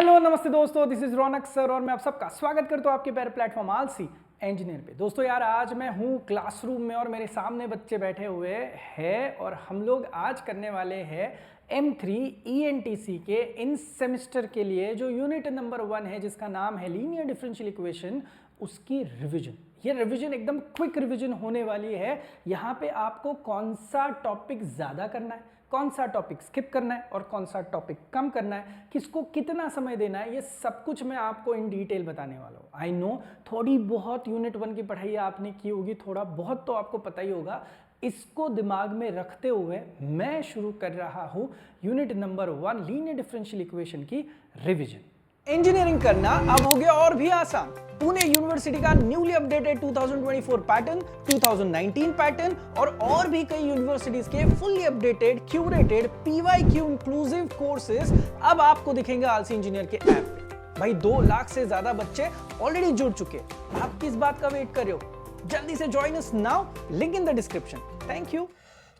Hello नमस्ते दोस्तों, this is Raunak sir और मैं आप सबका स्वागत करता हूँ आपके प्यारे प्लेटफॉर्म आलसी इंजीनियर पे। दोस्तों यार, आज मैं हूँ क्लासरूम में और मेरे सामने बच्चे बैठे हुए हैं और हम लोग आज करने वाले हैं M3 ENTC के इन सेमेस्टर के लिए जो यूनिट नंबर 1 है जिसका नाम है लीनियर डिफरेंशियल इक्वेशन, उसकी रिवीजन। ये रिवीजन एकदम क्विक रिवीजन होने वाली है। यहाँ पे आपको कौन सा टॉपिक ज़्यादा करना है, कौन सा टॉपिक स्किप करना है और कौन सा टॉपिक कम करना है, किसको कितना समय देना है, ये सब कुछ मैं आपको इन डिटेल बताने वाला हूँ। आई नो थोड़ी बहुत यूनिट 1 की पढ़ाई आपने की होगी, थोड़ा बहुत तो आपको पता ही होगा। इसको दिमाग में रखते हुए मैं शुरू कर रहा हूँ unit number 1 linear differential equation की रिवीजन। इंजीनियरिंग करना अब हो गया और भी आसान। पुणे यूनिवर्सिटी का न्यूली अपडेटेड 2024 पैटर्न, 2019 पैटर्न और भी कई यूनिवर्सिटीज के fully updated curated PYQ inclusive courses अब आपको दिखेंगे आलसी इंजीनियर के ऐप पे। भाई 2 लाख से ज्यादा बच्चे ऑलरेडी जुड़ चुके। आप किस बात का वेट कर रहे हो? जल्दी से join us now, link in the description. Thank you.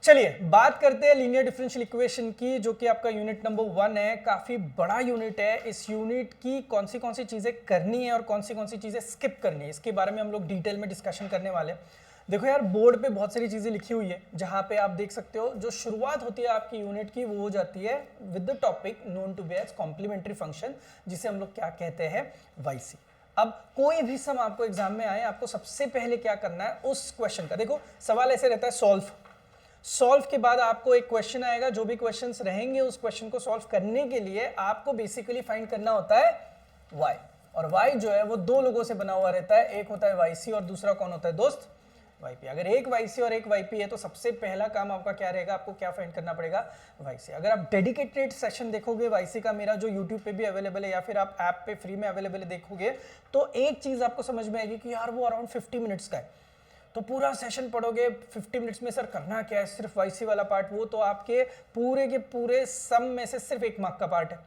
चलिए बात करते हैं लीनियर डिफरेंशियल इक्वेशन की, जो कि आपका यूनिट नंबर 1 है। काफी बड़ा यूनिट है। इस यूनिट की कौन सी चीजें करनी है और कौन सी चीजें स्किप करनी है, इसके बारे में हम लोग डिटेल में डिस्कशन करने वाले। देखो यार, बोर्ड पे बहुत सारी चीजें लिखी हुई है, जहां पे आप देख सकते हो जो शुरुआत होती है आपकी यूनिट की वो हो जाती है with the topic known to be as complementary function, जिसे हम लोग क्या कहते हैं, YC। अब कोई भी सम आपको एग्जाम में आए, आपको सबसे पहले क्या करना है, उस क्वेश्चन का देखो सवाल ऐसे रहता है, सॉल्व के बाद आपको एक क्वेश्चन आएगा। जो भी क्वेश्चंस रहेंगे उस क्वेश्चन को सॉल्व करने के लिए आपको बेसिकली फाइंड करना होता है y, और y जो है वो 2 लोगों से बना हुआ रहता है। एक होता है YC और दूसरा कौन होता है दोस्त, YP। अगर एक YC और एक YP है तो सबसे पहला काम आपका क्या रहेगा, आपको क्या फाइंड करना पड़ेगा, YC। अगर आप डेडिकेटेड सेशन देखोगे YC का, मेरा जो YouTube पे भी अवेलेबल है या फिर आप ऐप पे फ्री में अवेलेबल है देखोगे, तो एक चीज आपको समझ में आएगी कि यार वो अराउंड 50 मिनट्स का है। तो पूरा सेशन पढ़ोगे 50 मिनट्स में, सर करना क्या है, सिर्फ YC वाला पार्ट, वो तो आपके पूरे के पूरे सम में से सिर्फ 1 मार्क का पार्ट है।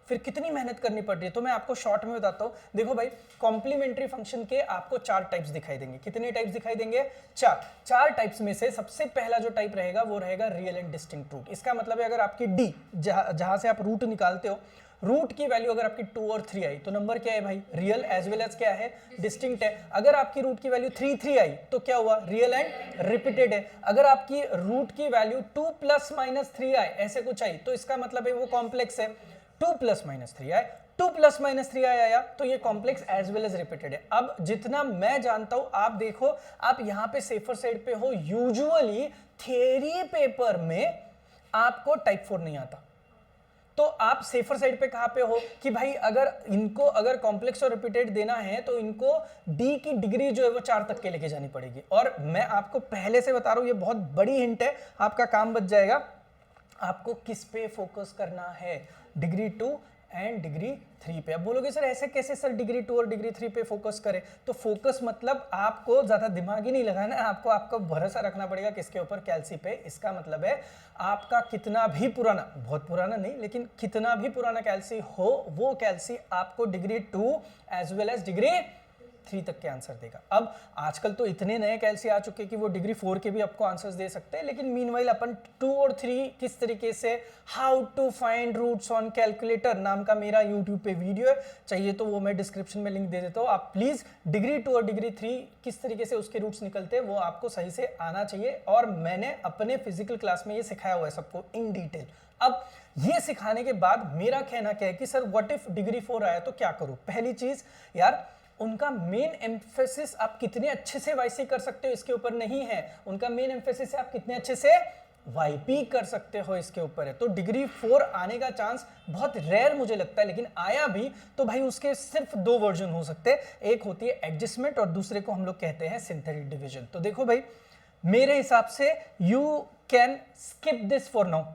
फिर कितनी मेहनत करनी पड़ रही है, तो मैं आपको शॉर्ट में बताता हूँ। देखो भाई, कॉम्प्लीमेंट्री फंक्शन के आपको 4 टाइप्स दिखाई देंगे। कितने टाइप्स दिखाई देंगे? 4 टाइप्स में से सबसे पहला जो टाइप रहेगा वो रहेगा रियल एंड डिस्टिंक्ट रूट। इसका मतलब है अगर आपकी D जहां से आप रूट निकालते हो, रूट की वैल्यू अगर आपकी 2 और 3 आई तो नंबर क्या है भाई, रियल एज वेल एज क्या है, डिस्टिंक्ट है। अगर आपकी रूट की वैल्यू 3 आई तो क्या हुआ, रियल एंड रिपीटेड है। अगर आपकी रूट की वैल्यू 2 + -3 आई, ऐसे कुछ आई, तो इसका मतलब है वो कॉम्प्लेक्स है। 2 + -3 आई, 2 + -3 आया तो ये complex as well as repeated है। अब जितना मैं जानता हूं, आप देखो, आप यहां पे सेफर साइड पे हो। यूजुअली थियरी पेपर में आपको टाइप 4 नहीं आता, तो आप सेफर साइड पे कहां पे हो कि भाई अगर कॉम्प्लेक्स और रिपीटेड देना है तो इनको D की डिग्री जो है वो 4 तक के लेके जानी पड़ेगी। और मैं आपको पहले से बता रहा हूं, ये बहुत बड़ी हिंट है, आपका काम बच जाएगा। आपको किस पे फोकस करना है, डिग्री 2 एंड डिग्री 3 पे। अब बोलोगे सर ऐसे कैसे, सर डिग्री 2 और डिग्री 3 पे फोकस करें, तो फोकस मतलब आपको ज्यादा दिमाग ही नहीं लगाना है, आपको भरोसा रखना पड़ेगा किसके ऊपर, कैल्सी पे। इसका मतलब है आपका कितना भी पुराना, बहुत पुराना नहीं लेकिन कितना भी पुराना कैल्सी हो, वो कैल्सी आपको degree 2 as well as degree 3 तक के आंसर देगा। अब आजकल तो इतने नए कैल्सी आ चुके कि वो डिग्री 4 के भी आपको आंसर्स दे सकते हैं, लेकिन मीनवाइल अपन 2 और 3 किस तरीके से, how to find roots on calculator नाम का मेरा यूट्यूब पे वीडियो है, चाहिए तो वो मैं डिस्क्रिप्शन में लिंक दे देता हूँ। आप प्लीज डिग्री 2 और डिग्री 3 किस तरीके से उसके रूट्स निकलते हैं वो आपको सही से आना चाहिए, और मैंने अपने फिजिकल क्लास में ये सिखाया हुआ है सबको इन डिटेल। अब ये सिखाने के बाद मेरा कहना क्या है कि सर व्हाट इफ डिग्री 4 आया तो क्या करूं। पहली चीज यार, उनका मेन एम्फेसिस आप कितने अच्छे से YC कर सकते हो इसके ऊपर नहीं है, उनका मेन एम्फेसिस है आप कितने अच्छे से YP कर सकते हो इसके ऊपर है। तो डिग्री 4 आने का चांस बहुत रेयर मुझे लगता है, लेकिन आया भी तो भाई उसके सिर्फ 2 वर्जन हो सकते हैं, एक होती है एडजस्टमेंट और दूसरे को हम लोग कहते हैं सिंथेटिक डिवीजन। तो देखो भाई, मेरे हिसाब से you can skip this for now.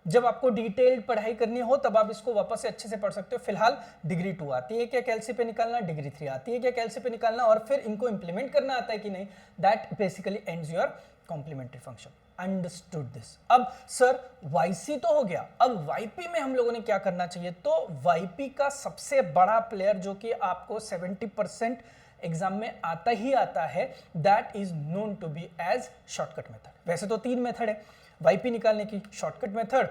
जब आपको डिटेल्ड पढ़ाई करनी हो तब आप इसको वापस से अच्छे से पढ़ सकते हो। फिलहाल डिग्री 2 आती है क्या कैल्सी पे निकालना, डिग्री 3 आती है क्या कैल्सी पे निकालना, और फिर इनको इंप्लीमेंट करना आता है कि नहीं, that basically ends your complementary function. Understood this. अब सर YC तो हो गया, अब YP में हम लोगों ने क्या करना चाहिए, तो YP का सबसे बड़ा प्लेयर जो कि आपको 70% एग्जाम में आता ही आता है, that is known to be as shortcut method. वैसे तो 3 मेथड है, वाईपी निकालने की shortcut method,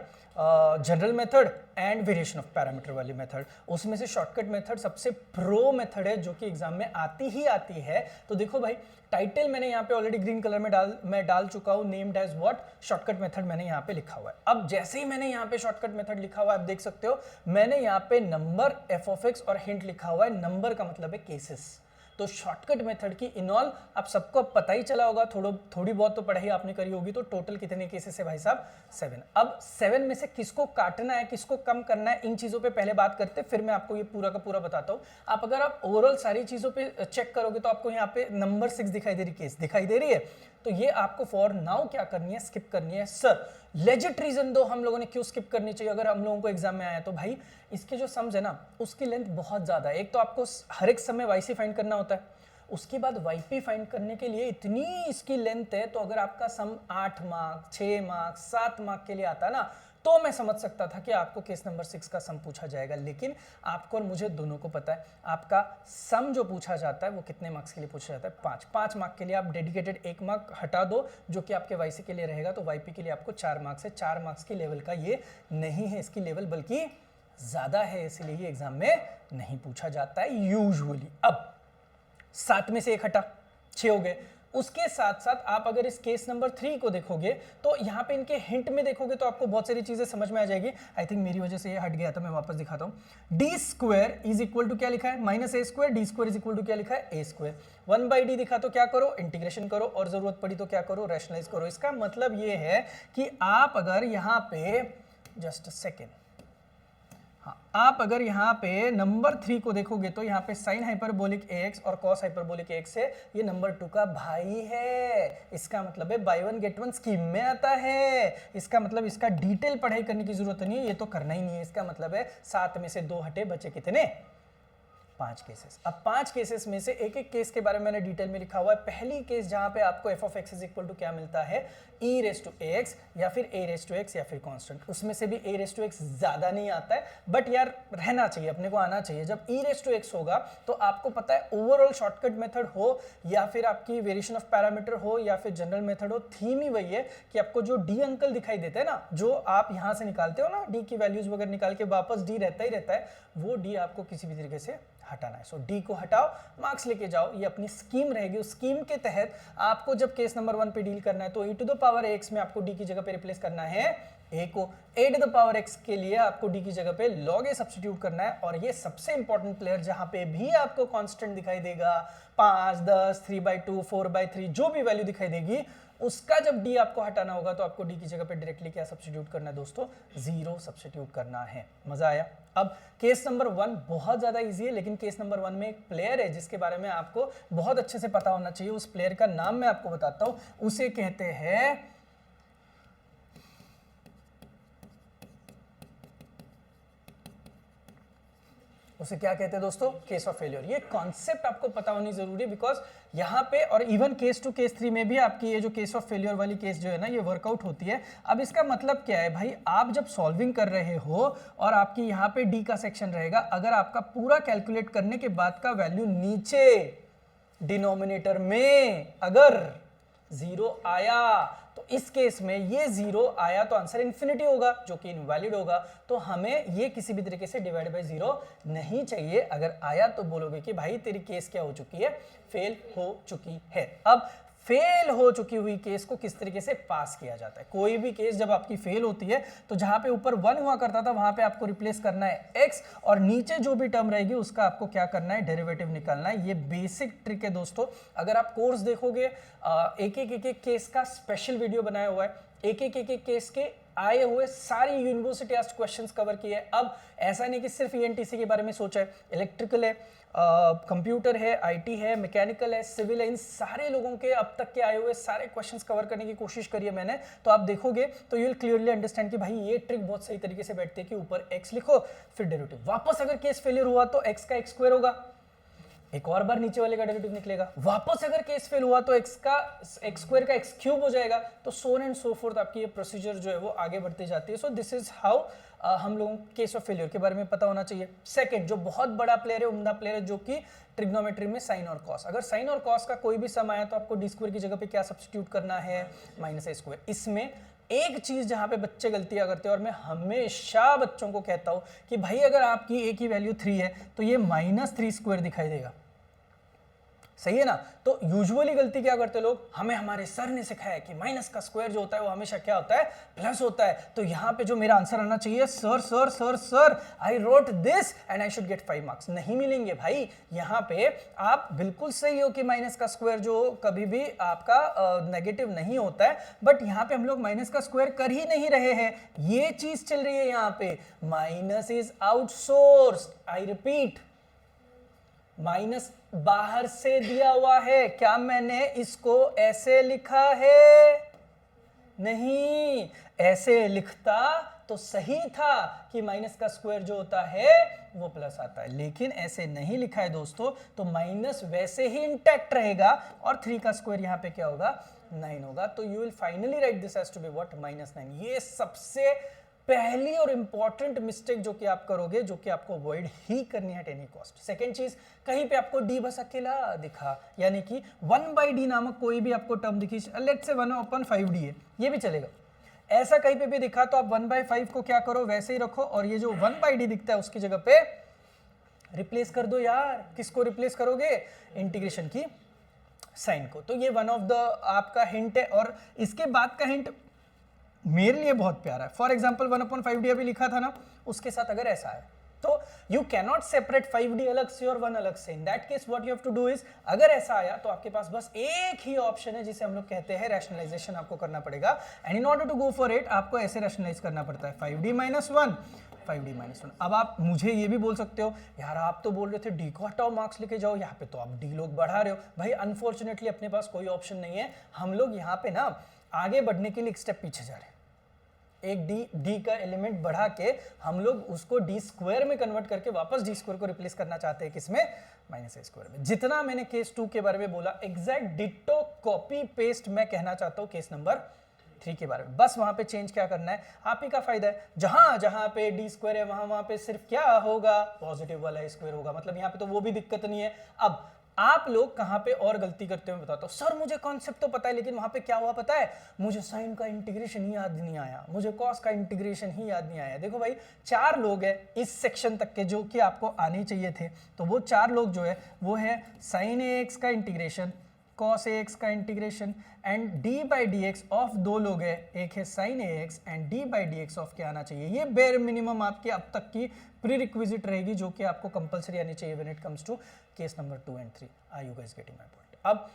general method and variation of parameter वाली मेथड। उसमें से शॉर्टकट मेथड सबसे प्रो मेथड है जो कि एग्जाम में आती ही आती है। तो देखो भाई, टाइटल मैंने यहाँ पे ऑलरेडी ग्रीन कलर में डाल चुका हूँ, named as what, shortcut method मैंने यहाँ पे लिखा हुआ है। अब जैसे ही मैंने यहाँ पे शॉर्टकट मेथड लिखा हुआ है, आप देख सकते हो मैंने यहाँ पे नंबर एफ ऑफ एक्स और हिंट लिखा हुआ है। नंबर का मतलब है केसेस। तो शॉर्टकट मेथड की इनऑल आप सबको अब पता ही चला होगा, थोड़ी बहुत तो पढ़ाई आपने करी होगी। तो टोटल कितने केसेस है भाई साहब? 7। अब 7 में से किसको काटना है, किसको कम करना है, इन चीजों पे पहले बात करते हैं, फिर मैं आपको ये पूरा का पूरा बताता हूँ। अगर आप ओवरऑल सारी चीजों पे चेक करोगे तो आपको यहाँ पे नंबर 6 दिखाई दे रही, केस दिखाई दे रही है। तो ये आपको फॉर नाउ क्या करनी है, स्किप करनी है। सर लेजिट रीजन दो हम लोगों ने क्यों स्किप करनी चाहिए अगर हम लोगों को एग्जाम में आया तो? भाई इसके जो सम्स है ना, उसकी लेंथ बहुत ज्यादा है। एक तो आपको हर एक समय वाईसी फाइंड करना होता है, उसके बाद वाईपी फाइंड करने के लिए इतनी इसकी लेंथ है। तो अगर आपका सम 8 मार्क, 6 मार्क, 7 मार्क के लिए आता ना, तो मैं समझ सकता था कि आपको केस नंबर 6 का सम पूछा जाएगा। लेकिन आपको और मुझे दोनों को पता है आपका सम जो पूछा जाता है वो कितने मार्क्स के लिए पूछा जाता है? 5 मार्क के लिए। आप डेडिकेटेड 1 मार्क हटा दो जो कि आपके वाईसी के लिए रहेगा, तो वाईपी के लिए आपको 4 मार्क्स है। 4 मार्क्स की लेवल का ये नहीं है इसकी लेवल, बल्कि ज्यादा है, इसलिए ये एग्जाम में नहीं पूछा जाता है यूजुअली। अब 7 में से 1 हटा, 6 हो गए। उसके साथ साथ आप अगर इस केस नंबर 3 को देखोगे तो यहाँ पे इनके हिंट में देखोगे तो आपको बहुत सारी चीजें समझ में आ जाएगी। आई थिंक मेरी वजह से ये हट गया था, मैं वापस दिखाता हूँ। D square is equal to क्या लिखा है? Minus a square. D square is equal to क्या लिखा है? ए स्क्वायर। 1/d दिखा तो क्या करो? इंटीग्रेशन करो, और जरूरत पड़ी तो क्या करो? रैशनलाइज करो। इसका मतलब ये है कि आप अगर यहाँ पे जस्ट सेकेंड, हाँ, आप अगर यहाँ पे नंबर 3 को देखोगे तो यहाँ पे साइन हाइपरबोलिक ax और कॉस हाइपरबोलिक ax है, ये नंबर 2 का भाई है। इसका मतलब है by one get one scheme में आता है। इसका मतलब इसका डिटेल पढ़ाई करने की जरूरत नहीं है, ये तो करना ही नहीं है। इसका मतलब है 7 में से 2 हटे, बचे कितने? 5 केसेस। अब 5 केसेस में से एक एक केस के बारे में मैंने डिटेल में लिखा हुआ है। पहली केस जहां पे आपको f of x is equal to क्या मिलता है? ई रेस टू एक्स या फिर ए रेस टू एक्स या फिर कांस्टेंट। उसमें से भी ए रेस टू एक्स ज्यादा नहीं आता है, बट यार रहना चाहिए, अपने को आना चाहिए। जब ई रेस टू एक्स होगा तो आपको पता है ओवरऑल शॉर्टकट मेथड हो या फिर आपकी वेरिएशन ऑफ पैरामीटर हो या फिर जनरल मेथड हो, थीम ही वही है कि आपको जो डी अंकल दिखाई देते हैं ना, जो आप यहां से निकालते हो ना, डी की वैल्यूज वगैरह निकाल के वापस डी रहता ही रहता है, वो डी आपको किसी भी तरीके से हटाना है। सो डी को हटाओ, मार्क्स लेके जाओ, ये अपनी स्कीम रहेगी। उस स्कीम के तहत आपको जब केस नंबर 1 पे डील करना है तो e to the power x में आपको d की जगह पे रिप्लेस करना है a को, a to the power x के लिए आपको d की जगह पे log a सब्स्टिट्यूट करना है। और ये सबसे इंपॉर्टेंट प्लेयर जहां पे भी आपको कांस्टेंट दिखाई देगा, 5, 10, 3/2, 4/3 जो भी वैल्यू दिखाई देगी, उसका जब d आपको हटाना होगा तो आपको d की जगह पे डायरेक्टली क्या सब्स्टिट्यूट करना है दोस्तों? 0 सब्स्टिट्यूट करना है। मजा आया? अब केस नंबर 1 बहुत ज्यादा इजी है, लेकिन केस नंबर 1 में एक प्लेयर है जिसके बारे में आपको बहुत अच्छे से पता होना चाहिए। उस प्लेयर का नाम मैं आपको बताता हूं, उसे कहते हैं उसे क्या कहते हैं दोस्तों? Case of failure. ये कॉन्सेप्ट आपको पता होनी जरूरी है, बिकॉज यहाँ पे और इवन केस 2 केस 3 में भी आपकी ये जो केस ऑफ फेलियर वाली केस जो है ना, ये वर्कआउट होती है। अब इसका मतलब क्या है भाई? आप जब सॉल्विंग कर रहे हो और आपकी यहाँ पे डी का सेक्शन रहेगा, अगर आपका पूरा कैलकुलेट करने के बाद का वैल्यू नीचे डिनोमिनेटर में अगर 0 आया, तो इस केस में ये 0 आया तो आंसर इन्फिनिटी होगा, जो कि इनवैलिड होगा। तो हमें ये किसी भी तरीके से डिवाइड बाय 0 नहीं चाहिए। अगर आया तो बोलोगे कि भाई तेरी केस क्या हो चुकी है? फेल हो चुकी है। अब फेल हो चुकी हुई केस को किस तरीके से पास किया जाता है? कोई भी केस जब आपकी फेल होती है तो जहां पे ऊपर 1 हुआ करता था वहां पे आपको रिप्लेस करना है x, और नीचे जो भी टर्म रहेगी उसका आपको क्या करना है? डेरिवेटिव निकालना है। ये बेसिक ट्रिक है दोस्तों। अगर आप कोर्स देखोगे, एक एक केस का स्पेशल वीडियो बनाया हुआ है, एक एक केस के आए हुए सारी यूनिवर्सिटी आस्क्ड क्वेश्चंस कवर किए। अब ऐसा नहीं कि सिर्फ ईएनटीसी के बारे में सोचा है, इलेक्ट्रिकल है, कंप्यूटर है, आईटी है, मैकेनिकल है, सिविल है, इन सारे लोगों के अब तक के आए हुए सारे क्वेश्चंस कवर करने की कोशिश करी है मैंने। तो आप देखोगे तो यू विल क्लियरली अंडरस्टैंड कि भाई ये ट्रिक बहुत सही तरीके से बैठती है कि ऊपर x लिखो फिर डेरिवेटिव। वापस अगर केस फेलियर हुआ तो x का x स्क्वायर होगा, एक और बार नीचे वाले का डेरिवेटिव निकलेगा। वापस अगर केस फेल हुआ तो x का x स्क्वायर का x क्यूब हो जाएगा। तो सो एंड सो फोर्थ आपकी ये प्रोसीजर जो है वो आगे बढ़ती जाती है। सो दिस इज हाउ हम लोगों को केस ऑफ फेलियर के बारे में पता होना चाहिए। सेकंड, जो बहुत बड़ा प्लेयर है, उम्दा प्लेयर है, जो कि ट्रिग्नोमेट्री में साइन और कॉस। अगर साइन और कॉस का कोई भी सम आया तो आपको डी स्क्वायर की जगह पे क्या सब्स्टिट्यूट करना है? Minus a square. इसमें एक चीज जहां पे बच्चे गलतियां करते हैं और मैं हमेशा बच्चों को कहता हूं कि भाई अगर आपकी a की वैल्यू 3 है तो ये -3² दिखाई देगा, सही है ना। तो यूजुअली गलती क्या करते लोग, हमें हमारे सर ने सिखाया कि माइनस का स्क्वायर जो होता है वो हमेशा क्या होता है, प्लस होता है। तो यहां पे जो मेरा आंसर आना चाहिए, sir sir sir sir I wrote this and I should get 5 marks, नहीं मिलेंगे भाई। यहां पे आप बिल्कुल सही हो कि माइनस का स्क्वायर जो कभी भी आपका नेगेटिव नहीं होता है, बट यहां पे हम लोग माइनस का स्क्वायर कर ही नहीं रहे हैं, ये चीज चल रही है यहां पे। Minus is outsourced, I repeat, minus बाहर से दिया हुआ है। क्या मैंने इसको ऐसे लिखा है? नहीं, ऐसे लिखता तो सही था कि माइनस का स्क्वायर जो होता है वो प्लस आता है, लेकिन ऐसे नहीं लिखा है दोस्तों। तो माइनस वैसे ही इंटैक्ट रहेगा और 3 का स्क्वायर यहां पे क्या होगा, 9 होगा। तो you will finally write this has to be what, -9। ये सबसे पहली और इंपॉर्टेंट मिस्टेक जो कि आप करोगे, जो कि आपको अवॉइड ही करनी है एट एनी कॉस्ट। सेकंड चीज, कहीं पे आपको d बस अकेला दिखा, यानी कि 1/d नामक कोई भी आपको टर्म दिखी, लेट्स से 1/5d है, ये भी चलेगा। ऐसा कहीं पे भी दिखा तो आप 1/5 को क्या करो, वैसे ही रखो और ये जो 1/d दिखता है उसकी जगह पे रिप्लेस कर दो यार। किसको रिप्लेस करोगे? इंटीग्रेशन की साइन को। तो ये वन ऑफ द आपका हिंट है। और इसके बाद का हिंट मेरे लिए बहुत प्यारा है। फॉर एग्जाम्पल 1/5d अभी लिखा था ना, उसके साथ अगर ऐसा है तो यू कैनॉट सेपरेट 5d अलग से और 1 अलग से। In that case what you have to do is, अगर ऐसा आया तो आपके पास बस एक ही ऑप्शन है जिसे हम लोग कहते हैं रैशनलाइजेशन आपको करना पड़ेगा। And in order to go for it आपको ऐसे रैशनलाइज करना पड़ता है, 5d - 1, 5d - 1। अब आप मुझे ये भी बोल सकते हो, यार आप तो बोल रहे थे d को हटाओ मार्क्स लेके जाओ, यहाँ पे तो आप d लोग बढ़ा रहे हो। भाई अनफॉर्चुनेटली अपने पास कोई ऑप्शन नहीं है, हम लोग यहाँ पे ना आगे बढ़ने के लिए एक स्टेप पीछे जा रहे हैं। एक d का एलिमेंट बढ़ा के हम लोग उसको d² में कन्वर्ट करके वापस d² को रिप्लेस करना चाहते हैं, किसमें, -a² में। जितना मैंने केस 2 के बारे में बोला, एग्जैक्ट डिट्टो कॉपी पेस्ट मैं कहना चाहता हूं केस नंबर 3 के बारे में। बस वहां पे चेंज क्या करना है, आप ही का फायदा है। जहां जहां पे d² है वहां पे सिर्फ क्या होगा, पॉजिटिव वाला स्क्वायर होगा। मतलब यहाँ पे तो वो भी दिक्कत नहीं है। अब आप लोग कहां पे और गलती करते हो बताता हूं। सर मुझे कॉन्सेप्ट तो पता है, लेकिन वहां पे क्या हुआ पता है, मुझे साइन का इंटीग्रेशन ही याद नहीं आया, मुझे कॉस का इंटीग्रेशन ही याद नहीं आया। देखो भाई 4 लोग हैं इस सेक्शन तक के जो कि आपको आने चाहिए थे, तो वो 4 लोग जो है वो है sin ax का इंटीग्रेशन, cos ax का इंटीग्रेशन एंड d/dx ऑफ 2 लोग है, एक है sin ax and d/dx of क्या आना चाहिए। ये बेयर मिनिमम आपकी अब तक की प्री रिक्विजिट रहेगी जो कि आपको कंपलसरी आनी चाहिए when it comes to case number 2 and 3। Are you guys getting my point? अब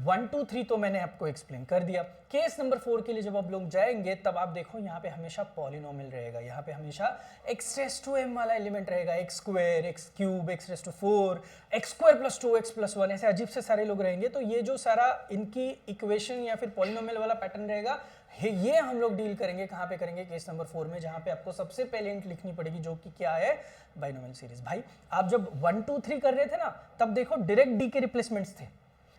1 2 3 तो मैंने आपको एक्सप्लेन कर दिया। केस नंबर 4 के लिए जब आप लोग जाएंगे तब आप देखो यहाँ पे हमेशा पॉलिनोमियल रहेगा, यहाँ पे हमेशा x⁻m वाला एलिमेंट रहेगा, x² x³ x⁴ x² + 2x + 1, ऐसे अजीब से सारे लोग रहेंगे। तो ये जो सारा इनकी इक्वेशन या फिर पॉलिनोमियल वाला पैटर्न रहेगा, ये हम लोग डील करेंगे कहाँ पे करेंगे, केस नंबर 4 में, जहाँ पे आपको सबसे पहले इंट लिखनी पड़ेगी जो कि क्या है, बाइनोमियल सीरीज। भाई आप जब 1 2 3 कर रहे थे ना, तब देखो डायरेक्ट डी के रिप्लेसमेंट्स थे,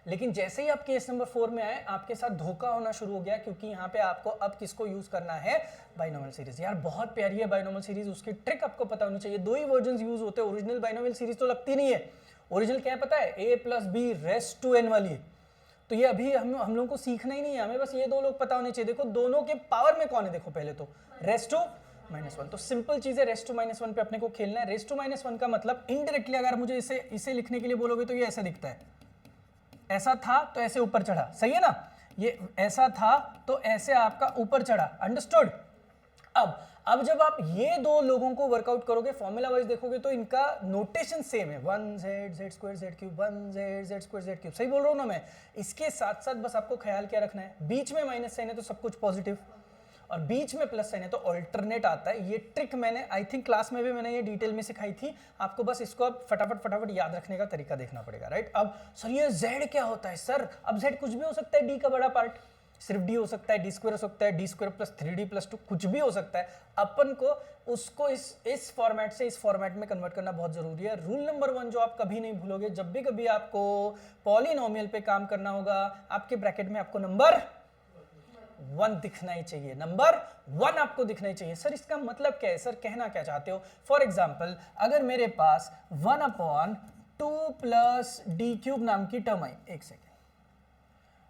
लेकिन जैसे ही आप केस नंबर 4 में आए आपके साथ धोखा होना शुरू हो गया, क्योंकि यहाँ पे आपको अब किसको यूज करना है, बाइनोमियल सीरीज। यार बहुत प्यारी है बाइनोमियल सीरीज, उसकी ट्रिक आपको पता होनी चाहिए। 2 ही वर्जन यूज होते हैं, ओरिजिनल बाइनोमियल सीरीज तो लगती नहीं है। ओरिजिनल क्या है पता है, a + b raised to n वाली। तो ये अभी हम लोगों को सीखना ही नहीं है, हमें बस ये 2 लोग पता होने चाहिए। देखो दोनों के पावर में कौन है, देखो पहले तो रेस्ट टू -1, तो सिंपल चीज है, रेस्ट टू -1 पे अपने को खेलना है। रेस्ट टू -1 का मतलब इनडायरेक्टली अगर मुझे इसे लिखने के लिए बोलोगे तो ये ऐसा दिखता है, ऐसा था तो ऐसे ऊपर चढ़ा, सही है ना, ये ऐसा था तो ऐसे आपका ऊपर चढ़ा, अंडरस्टूड। अब जब आप ये 2 लोगों को वर्कआउट करोगे फॉर्मूला वाइज देखोगे तो इनका नोटेशन सेम है, 1z z² z³, 1z z² z³, सही बोल रहा हूं ना मैं। इसके साथ साथ बस आपको ख्याल क्या रखना है, बीच में माइनस साइन है तो सब कुछ पॉजिटिव, और बीच में प्लस साइन है तो ऑल्टरनेट आता है। ये ट्रिक मैंने आई थिंक क्लास में भी मैंने ये डिटेल में सिखाई थी, आपको बस इसको अब फटाफट याद रखने का तरीका देखना पड़ेगा, राइट। अब सर ये z क्या होता है, सर अब z कुछ भी हो सकता है, d का बड़ा पार्ट, सिर्फ d हो सकता है, d² हो सकता है, d² + 3d + 2 कुछ भी हो सकता है। अपन को उसको इस फॉर्मेट से इस फॉर्मेट में कन्वर्ट करना बहुत जरूरी है। रूल नंबर 1 जो आप कभी नहीं भूलोगे, जब भी कभी आपको पॉलिनोमियल पे काम करना होगा, आपके ब्रैकेट में आपको नंबर 1 दिखना ही चाहिए, नंबर 1 आपको दिखना ही चाहिए। सर इसका मतलब क्या है, सर कहना क्या चाहते हो। फॉर एग्जाम्पल अगर मेरे पास 1/2 + d³ नाम की term I,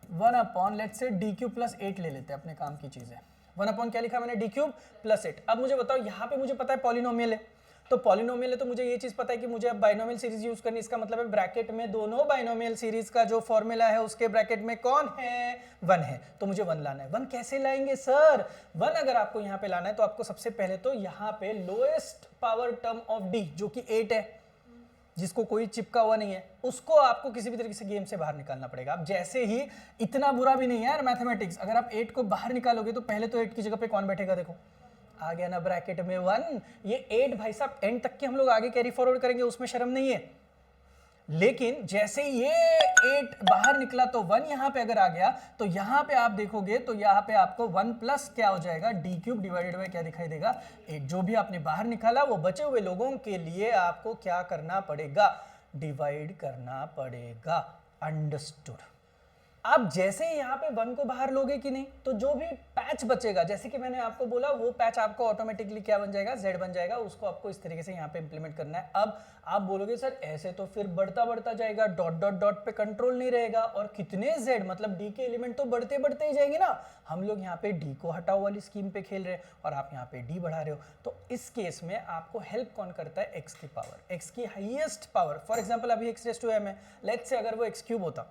1 let's say d³ + 8 ले लेते हैं, अपने काम की चीज है। 1 अपॉन क्या लिखा मैंने, डी क्यूब प्लस 8। अब मुझे बताओ, यहाँ पे मुझे पता है पॉलिनोमियल है, तो पॉलिनोमियल है तो मुझे ये चीज पता है कि मुझे अब बाइनोमियल सीरीज यूज करनी। इसका मतलब है ब्रैकेट में दोनों बाइनोमियल सीरीज का जो फॉर्मूला है उसके ब्रैकेट में कौन है, 1 है, तो मुझे 1 लाना है। 1 कैसे लाएंगे सर? 1 अगर आपको यहाँ पे लाना है तो आपको सबसे पहले तो यहाँ पे lowest power term of D जो कि 8 है, जिसको कोई चिपका हुआ नहीं है, उसको आपको किसी भी तरीके से गेम से बाहर निकालना पड़ेगा। अब जैसे ही, इतना बुरा भी नहीं है यार मैथमेटिक्स, अगर आप 8 को बाहर निकालोगे तो पहले तो 8 की जगह पे कौन बैठेगा, देखो आ गया ना ब्रैकेट में 1। ये 8 भाई साहब एंड तक के हम लोग आगे कैरी फॉरवर्ड करेंगे, उसमें शर्म नहीं है, लेकिन जैसे ये 8 बाहर निकला तो 1 यहां पे अगर आ गया तो यहां पे आप देखोगे तो यहां पे आपको 1 प्लस क्या हो जाएगा, डी क्यूब डिवाइडेड बाय क्या दिखाई देगा, 8। जो भी आपने बाहर निकाला वो बचे हुए लोगों के लिए आपको क्या करना पड़ेगा, डिवाइड करना पड़ेगा। अंडरस्टूड। अब जैसे ही यहाँ पे 1 को बाहर लोगे कि नहीं, तो जो भी पैच बचेगा, जैसे कि मैंने आपको बोला, वो पैच आपको ऑटोमेटिकली क्या बन जाएगा, z बन जाएगा। उसको आपको इस तरीके से यहाँ पे इंप्लीमेंट करना है। अब आप बोलोगे सर ऐसे तो फिर बढ़ता बढ़ता जाएगा, डॉट डॉट डॉट पे कंट्रोल नहीं रहेगा, और कितने z, मतलब d के एलिमेंट तो बढ़ते बढ़ते ही जाएंगे ना। हम लोग यहाँ पे d को हटाओ वाली स्कीम पे खेल रहे हैं और आप यहाँ पे d बढ़ा रहे हो, तो इस केस में आपको हेल्प कौन करता है, x की पावर, x की हाईएस्ट पावर। फॉर एग्जाम्पल अभी x रेज़ टू m है, लेट्स से अगर वो x क्यूब होता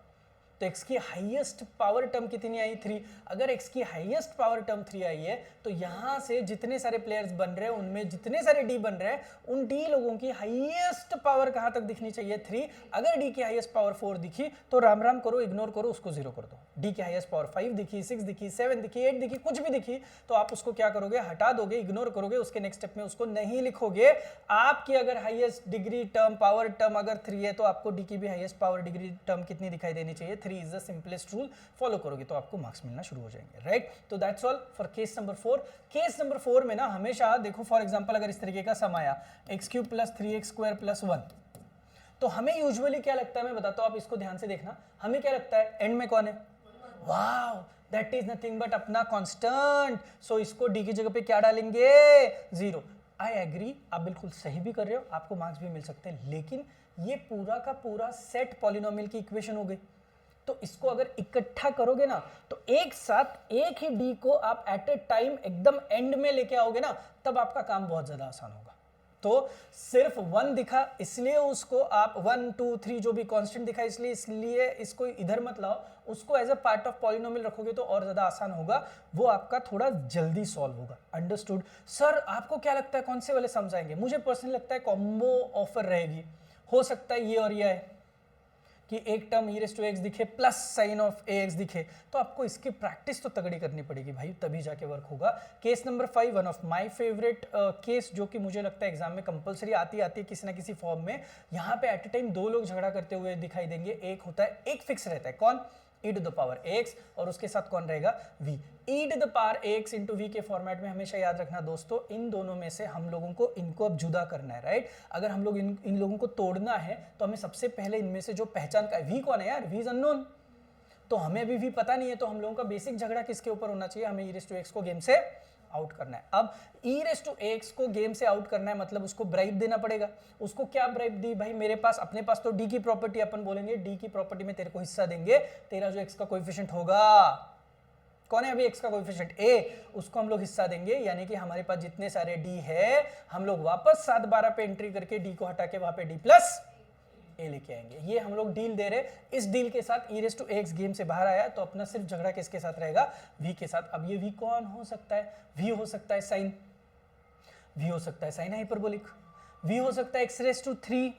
तो x की हाईएस्ट पावर टर्म कितनी आई, 3। अगर x की हाईएस्ट पावर टर्म 3 आई है तो यहां से जितने सारे प्लेयर्स बन रहे हैं उनमें जितने सारे d बन रहे हैं, उन d लोगों की हाईएस्ट पावर कहां तक दिखनी चाहिए, 3। अगर d की हाईएस्ट पावर 4 दिखी तो राम राम करो, इग्नोर करो, उसको 0 कर दो। d की हाईएस्ट पावर 5 दिखी, 6 दिखी, 7 दिखी, 8 दिखी, कुछ भी दिखी तो आप उसको क्या करोगे, हटा दोगे, इग्नोर करोगे, उसके नेक्स्ट स्टेप में उसको नहीं लिखोगे। आपकी अगर highest degree term, power term अगर 3 है तो आपको d की भी हाईएस्ट पावर डिग्री टर्म कितनी दिखाई देनी चाहिए, 3 is the simplest rule. Follow करोगे तो आपको मार्क्स मिलना शुरू हो जाएंगे, राइट। तो that's all for case number 4। Case number 4 में ना हमेशा देखो, फॉर एग्जांपल अगर इस तरीके का सम आया x cube plus 3x square plus 1, तो हमें यूजुअली क्या लगता है, मैं बताता हूं, आप इसको ध्यान से देखना, हमें क्या लगता है एंड में कौन है, wow that is nothing but अपना कांस्टेंट, सो इसको d की जगह पे क्या डालेंगे, 0। आई एग्री, आप बिल्कुल सही भी कर रहे हो, आपको मार्क्स भी मिल सकते हैं, लेकिन ये पूरा का पूरा सेट पॉलिनोमियल की इक्वेशन हो गई। तो इसको अगर इकट्ठा करोगे ना तो एक साथ एक ही डी को आप एट ए टाइम एकदम एंड में लेके आओगे ना, तब आपका काम बहुत ज्यादा आसान होगा। तो सिर्फ 1 दिखा इसलिए उसको आप 1 2 3 जो भी कांस्टेंट दिखा इसलिए इसको इधर मत लाओ, उसको as a part of polynomial रखोगे तो और ज्यादा आसान होगा, वो आपका थोड़ा जल्दी सॉल्व होगा। अंडरस्टूड। सर आपको क्या लगता है कौन से वाले समझ आएंगे? मुझे पर्सनली लगता है कॉम्बो ऑफर रहेगी, हो सकता है ये और ये है कि एक term e raise to x दिखे प्लस साइन ऑफ ax दिखे, तो आपको इसकी प्रैक्टिस तो तगड़ी करनी पड़ेगी भाई, तभी जाके वर्क होगा। Case number 5 one of my favourite case, जो कि मुझे लगता है एग्जाम में कंपलसरी आती किसी ना किसी फॉर्म में। यहाँ पे एट ए टाइम 2 लोग झगड़ा करते हुए दिखाई देंगे, एक होता है, एक फिक्स रहता है, कौन, e to the power ax, और उसके साथ कौन रहेगा, v। e to the power ax into v के फॉर्मेट में हमेशा याद रखना दोस्तों, इन दोनों में से हम लोगों को इनको अब जुदा करना है, राइट। अगर हम लोग इन लोगों को तोड़ना है तो हमें सबसे पहले इनमें से जो पहचान का, v कौन है यार, v इज अननोन, तो हमें अभी v पता नहीं है, तो हम लोगों का बेसिक झगड़ा किसके ऊपर होना चाहिए, हमें e रेज़ टू x को गेम से आउट करना है। अब e रेज़ टू x को गेम से आउट करना है मतलब उसको ब्राइब देना पड़ेगा। उसको क्या ब्राइब दी भाई, मेरे पास अपने पास तो d की प्रॉपर्टी, अपन बोलेंगे d की प्रॉपर्टी में तेरे को हिस्सा देंगे, तेरा जो x का कोएफिशिएंट होगा, कौन है अभी x का कोएफिशिएंट a, उसको हम लोग हिस्सा देंगे, यानी कि हमारे पास जितने सारे d है हम लोग वापस 7 12 पे एंट्री करके d को हटा के वहां पे d प्लस a लेके आएंगे। ये हम लोग डील दे रहे, इस डील के साथ e raise to x game से बाहर आया तो अपना सिर्फ झगड़ा किसके साथ रहेगा, v के साथ। अब ये v कौन हो सकता है, v हो सकता है साइन, v हो सकता है साइन हाइपरबोलिक, v हो सकता है x रेज़ टू 3,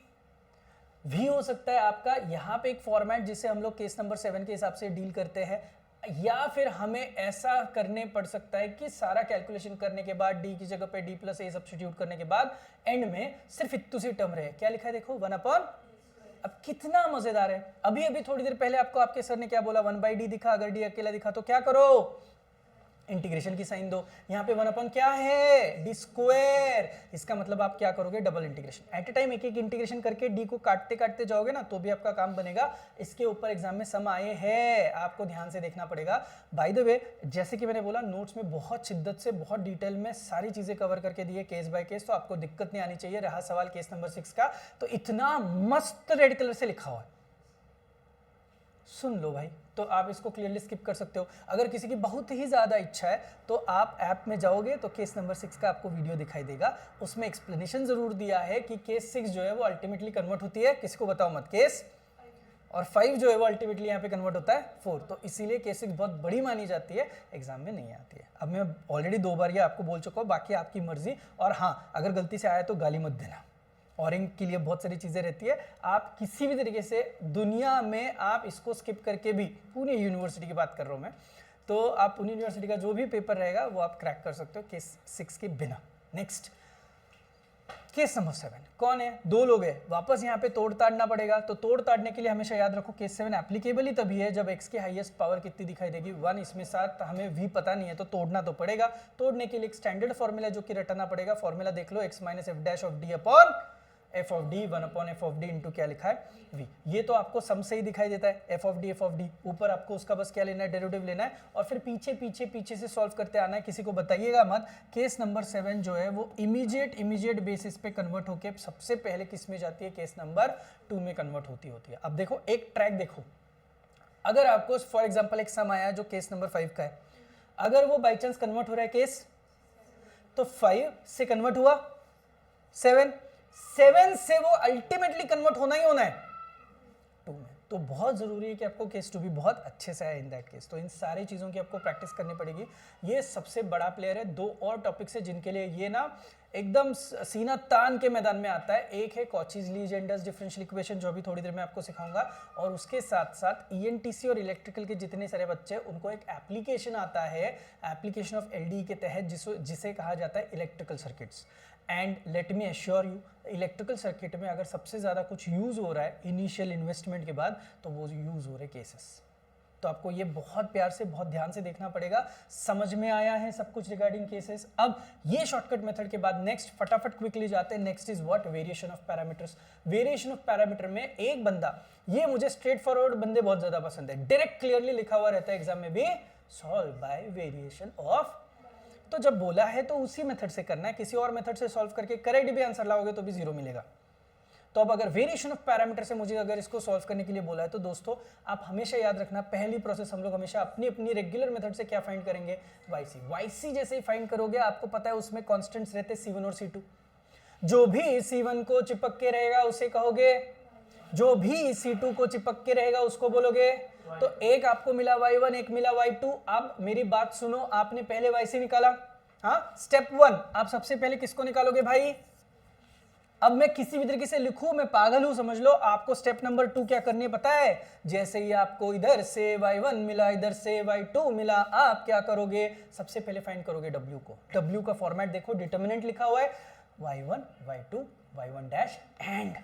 v हो सकता है आपका यहाँ पे एक फॉर्मेट जिसे हम लोग केस नंबर 7 के हिसाब से डील करते हैं, या फिर हमें ऐसा करने पड़ सकता है कि सारा कैलकुलेशन करने के बाद d की जगह पे d प्लस a सब्स्टिट्यूट करने के बाद एंड में सिर्फ इतनी सी टर्म रहे, क्या लिखा है देखो, 1 अपॉन। अब कितना मजेदार है, अभी अभी थोड़ी देर पहले आपको आपके सर ने क्या बोला, 1/d दिखा, अगर d अकेला दिखा तो क्या करो, इंटीग्रेशन की साइन दो। यहाँ पे 1 अपॉन क्या है, डी स्क्वायर, इसका मतलब आप क्या करोगे, double integration. At a time एक एक इंटीग्रेशन करके डी को काटते काटते जाओगे ना तो भी आपका काम बनेगा। इसके ऊपर एग्जाम में सम आए हैं, आपको ध्यान से देखना पड़ेगा। बाय द वे, जैसे कि मैंने बोला, नोट्स में बहुत शिद्दत से बहुत डिटेल में सारी चीजें कवर करके दिए केस बाय केस, तो आपको दिक्कत नहीं आनी चाहिए। रहा सवाल केस नंबर 6 का, तो इतना मस्त रेड कलर से लिखा हुआ है, सुन लो भाई, तो आप इसको क्लियरली स्किप कर सकते हो। अगर किसी की बहुत ही ज़्यादा इच्छा है तो आप ऐप में जाओगे तो केस नंबर 6 का आपको वीडियो दिखाई देगा, उसमें एक्सप्लेनेशन ज़रूर दिया है कि केस 6 जो है वो अल्टीमेटली कन्वर्ट होती है, किसी को बताओ मत, केस, और 5 जो है वो अल्टीमेटली यहाँ पे कन्वर्ट होता है 4। तो इसीलिए केस 6 बहुत बड़ी मानी जाती है, एग्जाम में नहीं आती है। अब मैं ऑलरेडी 2 बार ये आपको बोल चुका हूँ, बाकी आपकी मर्जी। और हाँ, अगर गलती से आया तो गाली मत देना, और इनके लिए बहुत सारी चीज़ें रहती है। आप किसी भी तरीके से दुनिया में आप इसको स्किप करके भी, पुणे यूनिवर्सिटी की बात कर रहा हूँ मैं, तो आप पुणे यूनिवर्सिटी का जो भी पेपर रहेगा वो आप क्रैक कर सकते हो केस 6 के बिना। नेक्स्ट केस नंबर 7, कौन है? 2 लोग हैं, वापस यहाँ पे तोड़ ताड़ना पड़ेगा। तो तोड़ ताड़ने के लिए हमेशा याद रखो केस 7 एप्लीकेबल ही तभी है जब x की हाईएस्ट पावर कितनी दिखाई देगी, 1। इसमें 7, हमें v पता नहीं है तो तोड़ना तो पड़ेगा। तोड़ने के लिए एक स्टैंडर्ड फॉर्मूला जो कि रटना पड़ेगा, फॉर्मूला देख लो, x minus F dash of D upon F of D, 1 upon F of D into क्या लिखा है, v। ये तो आपको सम से ही दिखाई देता है, एफ ऑफ डी, ऊपर आपको उसका बस क्या लेना है, डेरिवेटिव लेना है, और फिर पीछे से सॉल्व करते आना है। किसी को बताइएगा मत। केस नंबर 7 जो है वो इमीडिएट बेसिस पे कन्वर्ट होके सबसे पहले किस में जाती है, केस नंबर 2 में कन्वर्ट होती है। अब देखो एक ट्रैक देखो, अगर आपको फॉर एग्जाम्पल एक सम आया जो केस नंबर 5 का है, अगर वो बाई चांस कन्वर्ट हो रहा है केस, तो 5 से कन्वर्ट हुआ 7 से वो अल्टीमेटली कन्वर्ट होना ही होना है 2 में। तो बहुत जरूरी है कि आपको केस 2 भी बहुत अच्छे से आए इन दैट केस। तो इन सारी चीजों की आपको प्रैक्टिस करनी पड़ेगी। ये सबसे बड़ा प्लेयर है। 2 और टॉपिक्स है जिनके लिए ये ना एकदम सीना तान के मैदान में आता है। एक है कॉचीज-लीजेंडर्स डिफरेंशियल इक्वेशन, जो अभी थोड़ी देर में आपको सिखाऊंगा, और उसके साथ साथ ईएनटीसी और इलेक्ट्रिकल के जितने सारे बच्चे, उनको एक एप्लीकेशन आता है, एप्लीकेशन ऑफ एलडीई के तहत, जिसे कहा जाता है electrical circuits. And let me assure you, electrical circuit में अगर सबसे ज़्यादा कुछ यूज़ हो रहा है इनिशियल इन्वेस्टमेंट के बाद, तो वो यूज़ हो रहे केसेस। तो आपको ये बहुत प्यार से, बहुत ध्यान से देखना पड़ेगा। समझ में आया है सब कुछ रिगार्डिंग केसेस? अब ये शॉर्टकट मेथड के बाद नेक्स्ट फटाफट क्विकली जाते हैं। Next is what? Variation of parameters. Variation of parameter में एक बंदा, ये मुझे स्ट्रेट फॉरवर्ड बंदे बहुत ज्यादा पसंद है, डायरेक्ट क्लियरली लिखा हुआ रहता है एग्जाम में भी, सॉल्व बाय वेरिएशन ऑफ। तो जब बोला है तो उसी मेथड से करना है, किसी और मेथड से सॉल्व करके करेक्ट भी आंसर लाओगे तो भी 0 मिलेगा। तो अब अगर वेरिएशन ऑफ पैरामीटर से मुझे अगर इसको सॉल्व करने के लिए बोला है, तो दोस्तों आप हमेशा याद रखना, पहली प्रोसेस हम लोग हमेशा अपनी अपनी रेगुलर मेथड से क्या फाइंड करेंगे, yc जैसे ही फाइंड करोगे, आपको पता है उसमें कांस्टेंट्स रहते हैं c1 और c2। जो भी c1 को चिपक के रहेगा उसे कहोगे, जो भी c2 को चिपक के रहेगा उसको बोलोगे। तो एक आपको मिला y1, एक मिला y2। अब मेरी बात सुनो, आपने पहले yc निकाला, हाँ, स्टेप 1 आप सबसे पहले किसको निकालोगे भाई? अब मैं किसी भी तरीके से लिखूं, मैं पागल हूं समझ लो। आपको स्टेप नंबर 2 क्या करनी है पता है? जैसे ही आपको इधर से y1 मिला, इधर से y2 मिला, आप क्या करोगे? सबसे पहले फाइंड करोगे w को। w का फॉर्मेट देखो, डिटर्मिनेंट लिखा हुआ है y1 y2 y1 dash and.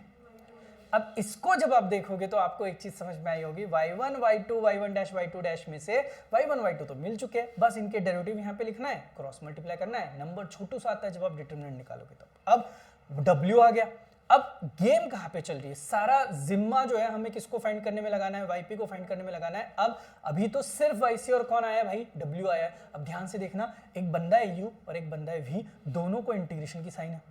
अब इसको जब आप देखोगे तो आपको एक चीज समझ में आई होगी, y1 y2 y1 dash y2 dash में से y1 y2 तो मिल चुके हैं, बस इनके डेरिवेटिव यहाँ पे लिखना है, क्रॉस मल्टीप्लाई करना है, नंबर छोटू सा आता है जब आप डिटर्मिनेंट निकालोगे तब। अब W आ गया। अब गेम कहाँ पे चल रही है? सारा जिम्मा जो है हमें किसको फाइंड करने में लगाना है? yp को फाइंड करने में लगाना है। अब अभी तो सिर्फ yc और कौन आया भाई? w आया है। अब ध्यान से देखना, एक बंदा है u और एक बंदा है v, दोनों को इंटीग्रेशन की साइन है।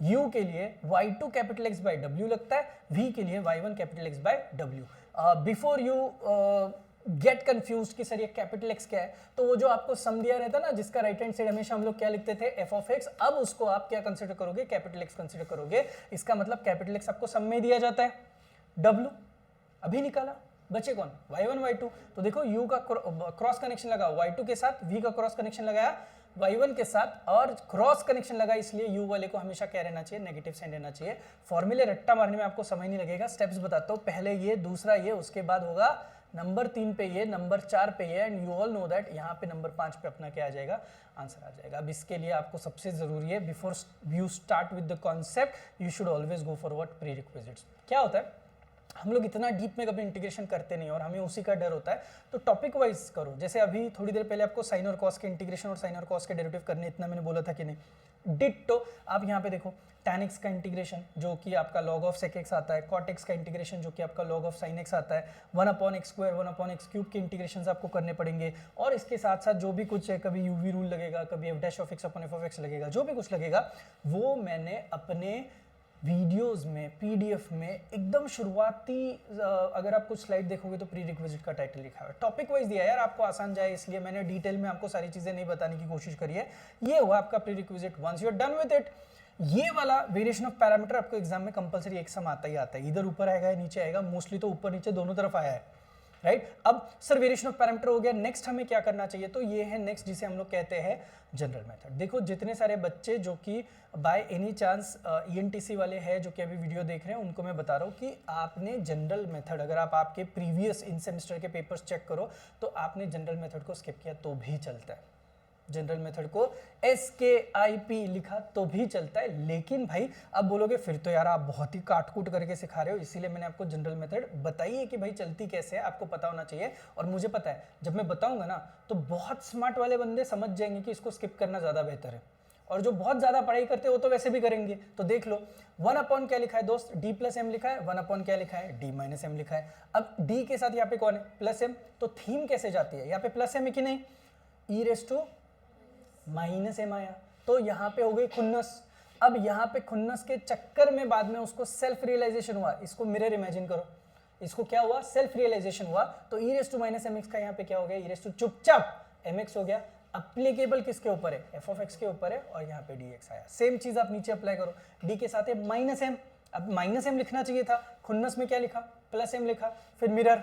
u के लिए y2 capital x by w लगता है, v के लिए y1 capital x by w। Before you get confuse कि सर ये कैपिटल एक्स क्या है, तो वो जो आपको सम दिया रहता ना, जिसका राइट हैंड साइड हमेशा हम लोग क्या लिखते थे, एफ ऑफ एक्स, अब उसको आप क्या कंसीडर करोगे? कैपिटल एक्स कंसीडर करोगे। इसका मतलब कैपिटल एक्स आपको सम में दिया जाता है, डब्ल्यू अभी निकाला, बचे कौन? y1 y2। तो देखो u का क्रॉस कनेक्शन लगा y2 के साथ, v का क्रॉस कनेक्शन लगाया y1 के साथ, और क्रॉस कनेक्शन लगा इसलिए u वाले को हमेशा क्या रहना चाहिए? नेगेटिव साइन रहना चाहिए। फॉर्मूले रट्टा मारने में आपको समय नहीं लगेगा, स्टेप्स बताता हूँ। पहले ये, दूसरा ये, उसके बाद होगा नंबर 3 पे ये, नंबर 4 पे ये, and you all know that यहाँ पे नंबर 5 पे अपना क्या आ जाएगा? आंसर आ जाएगा। अब इसके लिए आपको सबसे जरूरी है, before you start with the concept, you should always go for what? Pre requisites. क्या होता है, हम लोग इतना डीप में कभी इंटीग्रेशन करते नहीं और हमें उसी का डर होता है, तो टॉपिक वाइज करो। जैसे अभी थोड़ी देर पहले आपको साइन और कॉस के इंटीग्रेशन और साइन और कॉस के डेरिवेटिव करने, इतना मैंने बोला था कि नहीं? डिट्टो आप यहाँ पे देखो, tan x का इंटीग्रेशन जो कि आपका log ऑफ sec x आता है, cot x का इंटीग्रेशन जो कि आपका log ऑफ sin x आता है, 1 upon x square 1 upon x cube के इंटीग्रेशन आपको करने पड़ेंगे। और इसके साथ साथ जो भी कुछ है, कभी uv रूल लगेगा, कभी f dash of x upon f of x लगेगा, जो भी कुछ लगेगा वो मैंने अपने वीडियोस में, पीडीएफ में एकदम शुरुआती अगर आप कुछ स्लाइड देखोगे तो प्री रिक्विजिट का टाइटल लिखा है, टॉपिक वाइज दिया है यार, आपको आसान जाए इसलिए मैंने डिटेल में आपको सारी चीजें नहीं बताने की कोशिश करी है। ये हुआ आपका prerequisite. Once you are done with it, ये वाला वेरिएशन ऑफ पैरामीटर आपको एग्जाम में कंपलसरी एक सम आता ही आता है, इधर ऊपर आएगा या नीचे आएगा, मोस्टली तो ऊपर नीचे दोनों तरफ आया है, राइट। अब सर वेरिएशन ऑफ पैरामीटर हो गया, नेक्स्ट हमें क्या करना चाहिए, तो ये है नेक्स्ट जिसे हम लोग कहते हैं जनरल मेथड। देखो जितने सारे बच्चे जो कि बाय एनी चांस ईएनटीसी वाले हैं जो कि अभी वीडियो देख रहे हैं, उनको मैं बता रहा हूँ कि आपने जनरल मेथड, अगर आप आपके प्रीवियस इन सेमेस्टर के पेपर्स चेक करो तो आपने जनरल मेथड को स्किप किया तो भी चलता है, जनरल मेथड को SKIP लिखा तो भी चलता है। लेकिन भाई अब बोलोगे फिर तो यार आप बहुत ही काट-कूट करके सिखा रहे हो, इसीलिए मैंने आपको जनरल मेथड बताई है कि भाई चलती कैसे है, आपको पता होना चाहिए। और मुझे पता है जब मैं बताऊंगा ना तो बहुत स्मार्ट वाले बंदे समझ जाएंगे कि इसको स्किप करना ज्यादा बेहतर है, और जो बहुत ज्यादा पढ़ाई करते हैं वो तो वैसे भी करेंगे। तो देख लो 1 अपॉन क्या लिखा है दोस्त, d प्लस एम लिखा है, 1 अपॉन क्या लिखा है, d माइनस एम लिखा है। अब d के साथ यहाँ पे कौन है, प्लस एम, तो थीम कैसे जाती है, यहाँ पे प्लस एम है कि नहीं, e raise to minus m आया, तो यहाँ पे हो गई खुन्नस। अब यहाँ पे खुन्नस के चक्कर में बाद में उसको सेल्फ रियलाइजेशन हुआ, इसको मिरर इमेजिन करो, इसको क्या हुआ, सेल्फ रियलाइजेशन हुआ, तो e raise to minus m x का यहाँ पे क्या हो गया, e रेस टू चुपचाप एम एक्स हो गया। अप्लीकेबल किसके ऊपर है, एफ ऑफ एक्स के ऊपर है, और यहाँ पे डी एक्स आया। सेम चीज आप नीचे अप्लाई करो, डी के साथ है माइनस एम, अब माइनस एम लिखना चाहिए था, खुन्नस में क्या लिखा, प्लस एम लिखा, फिर मिरर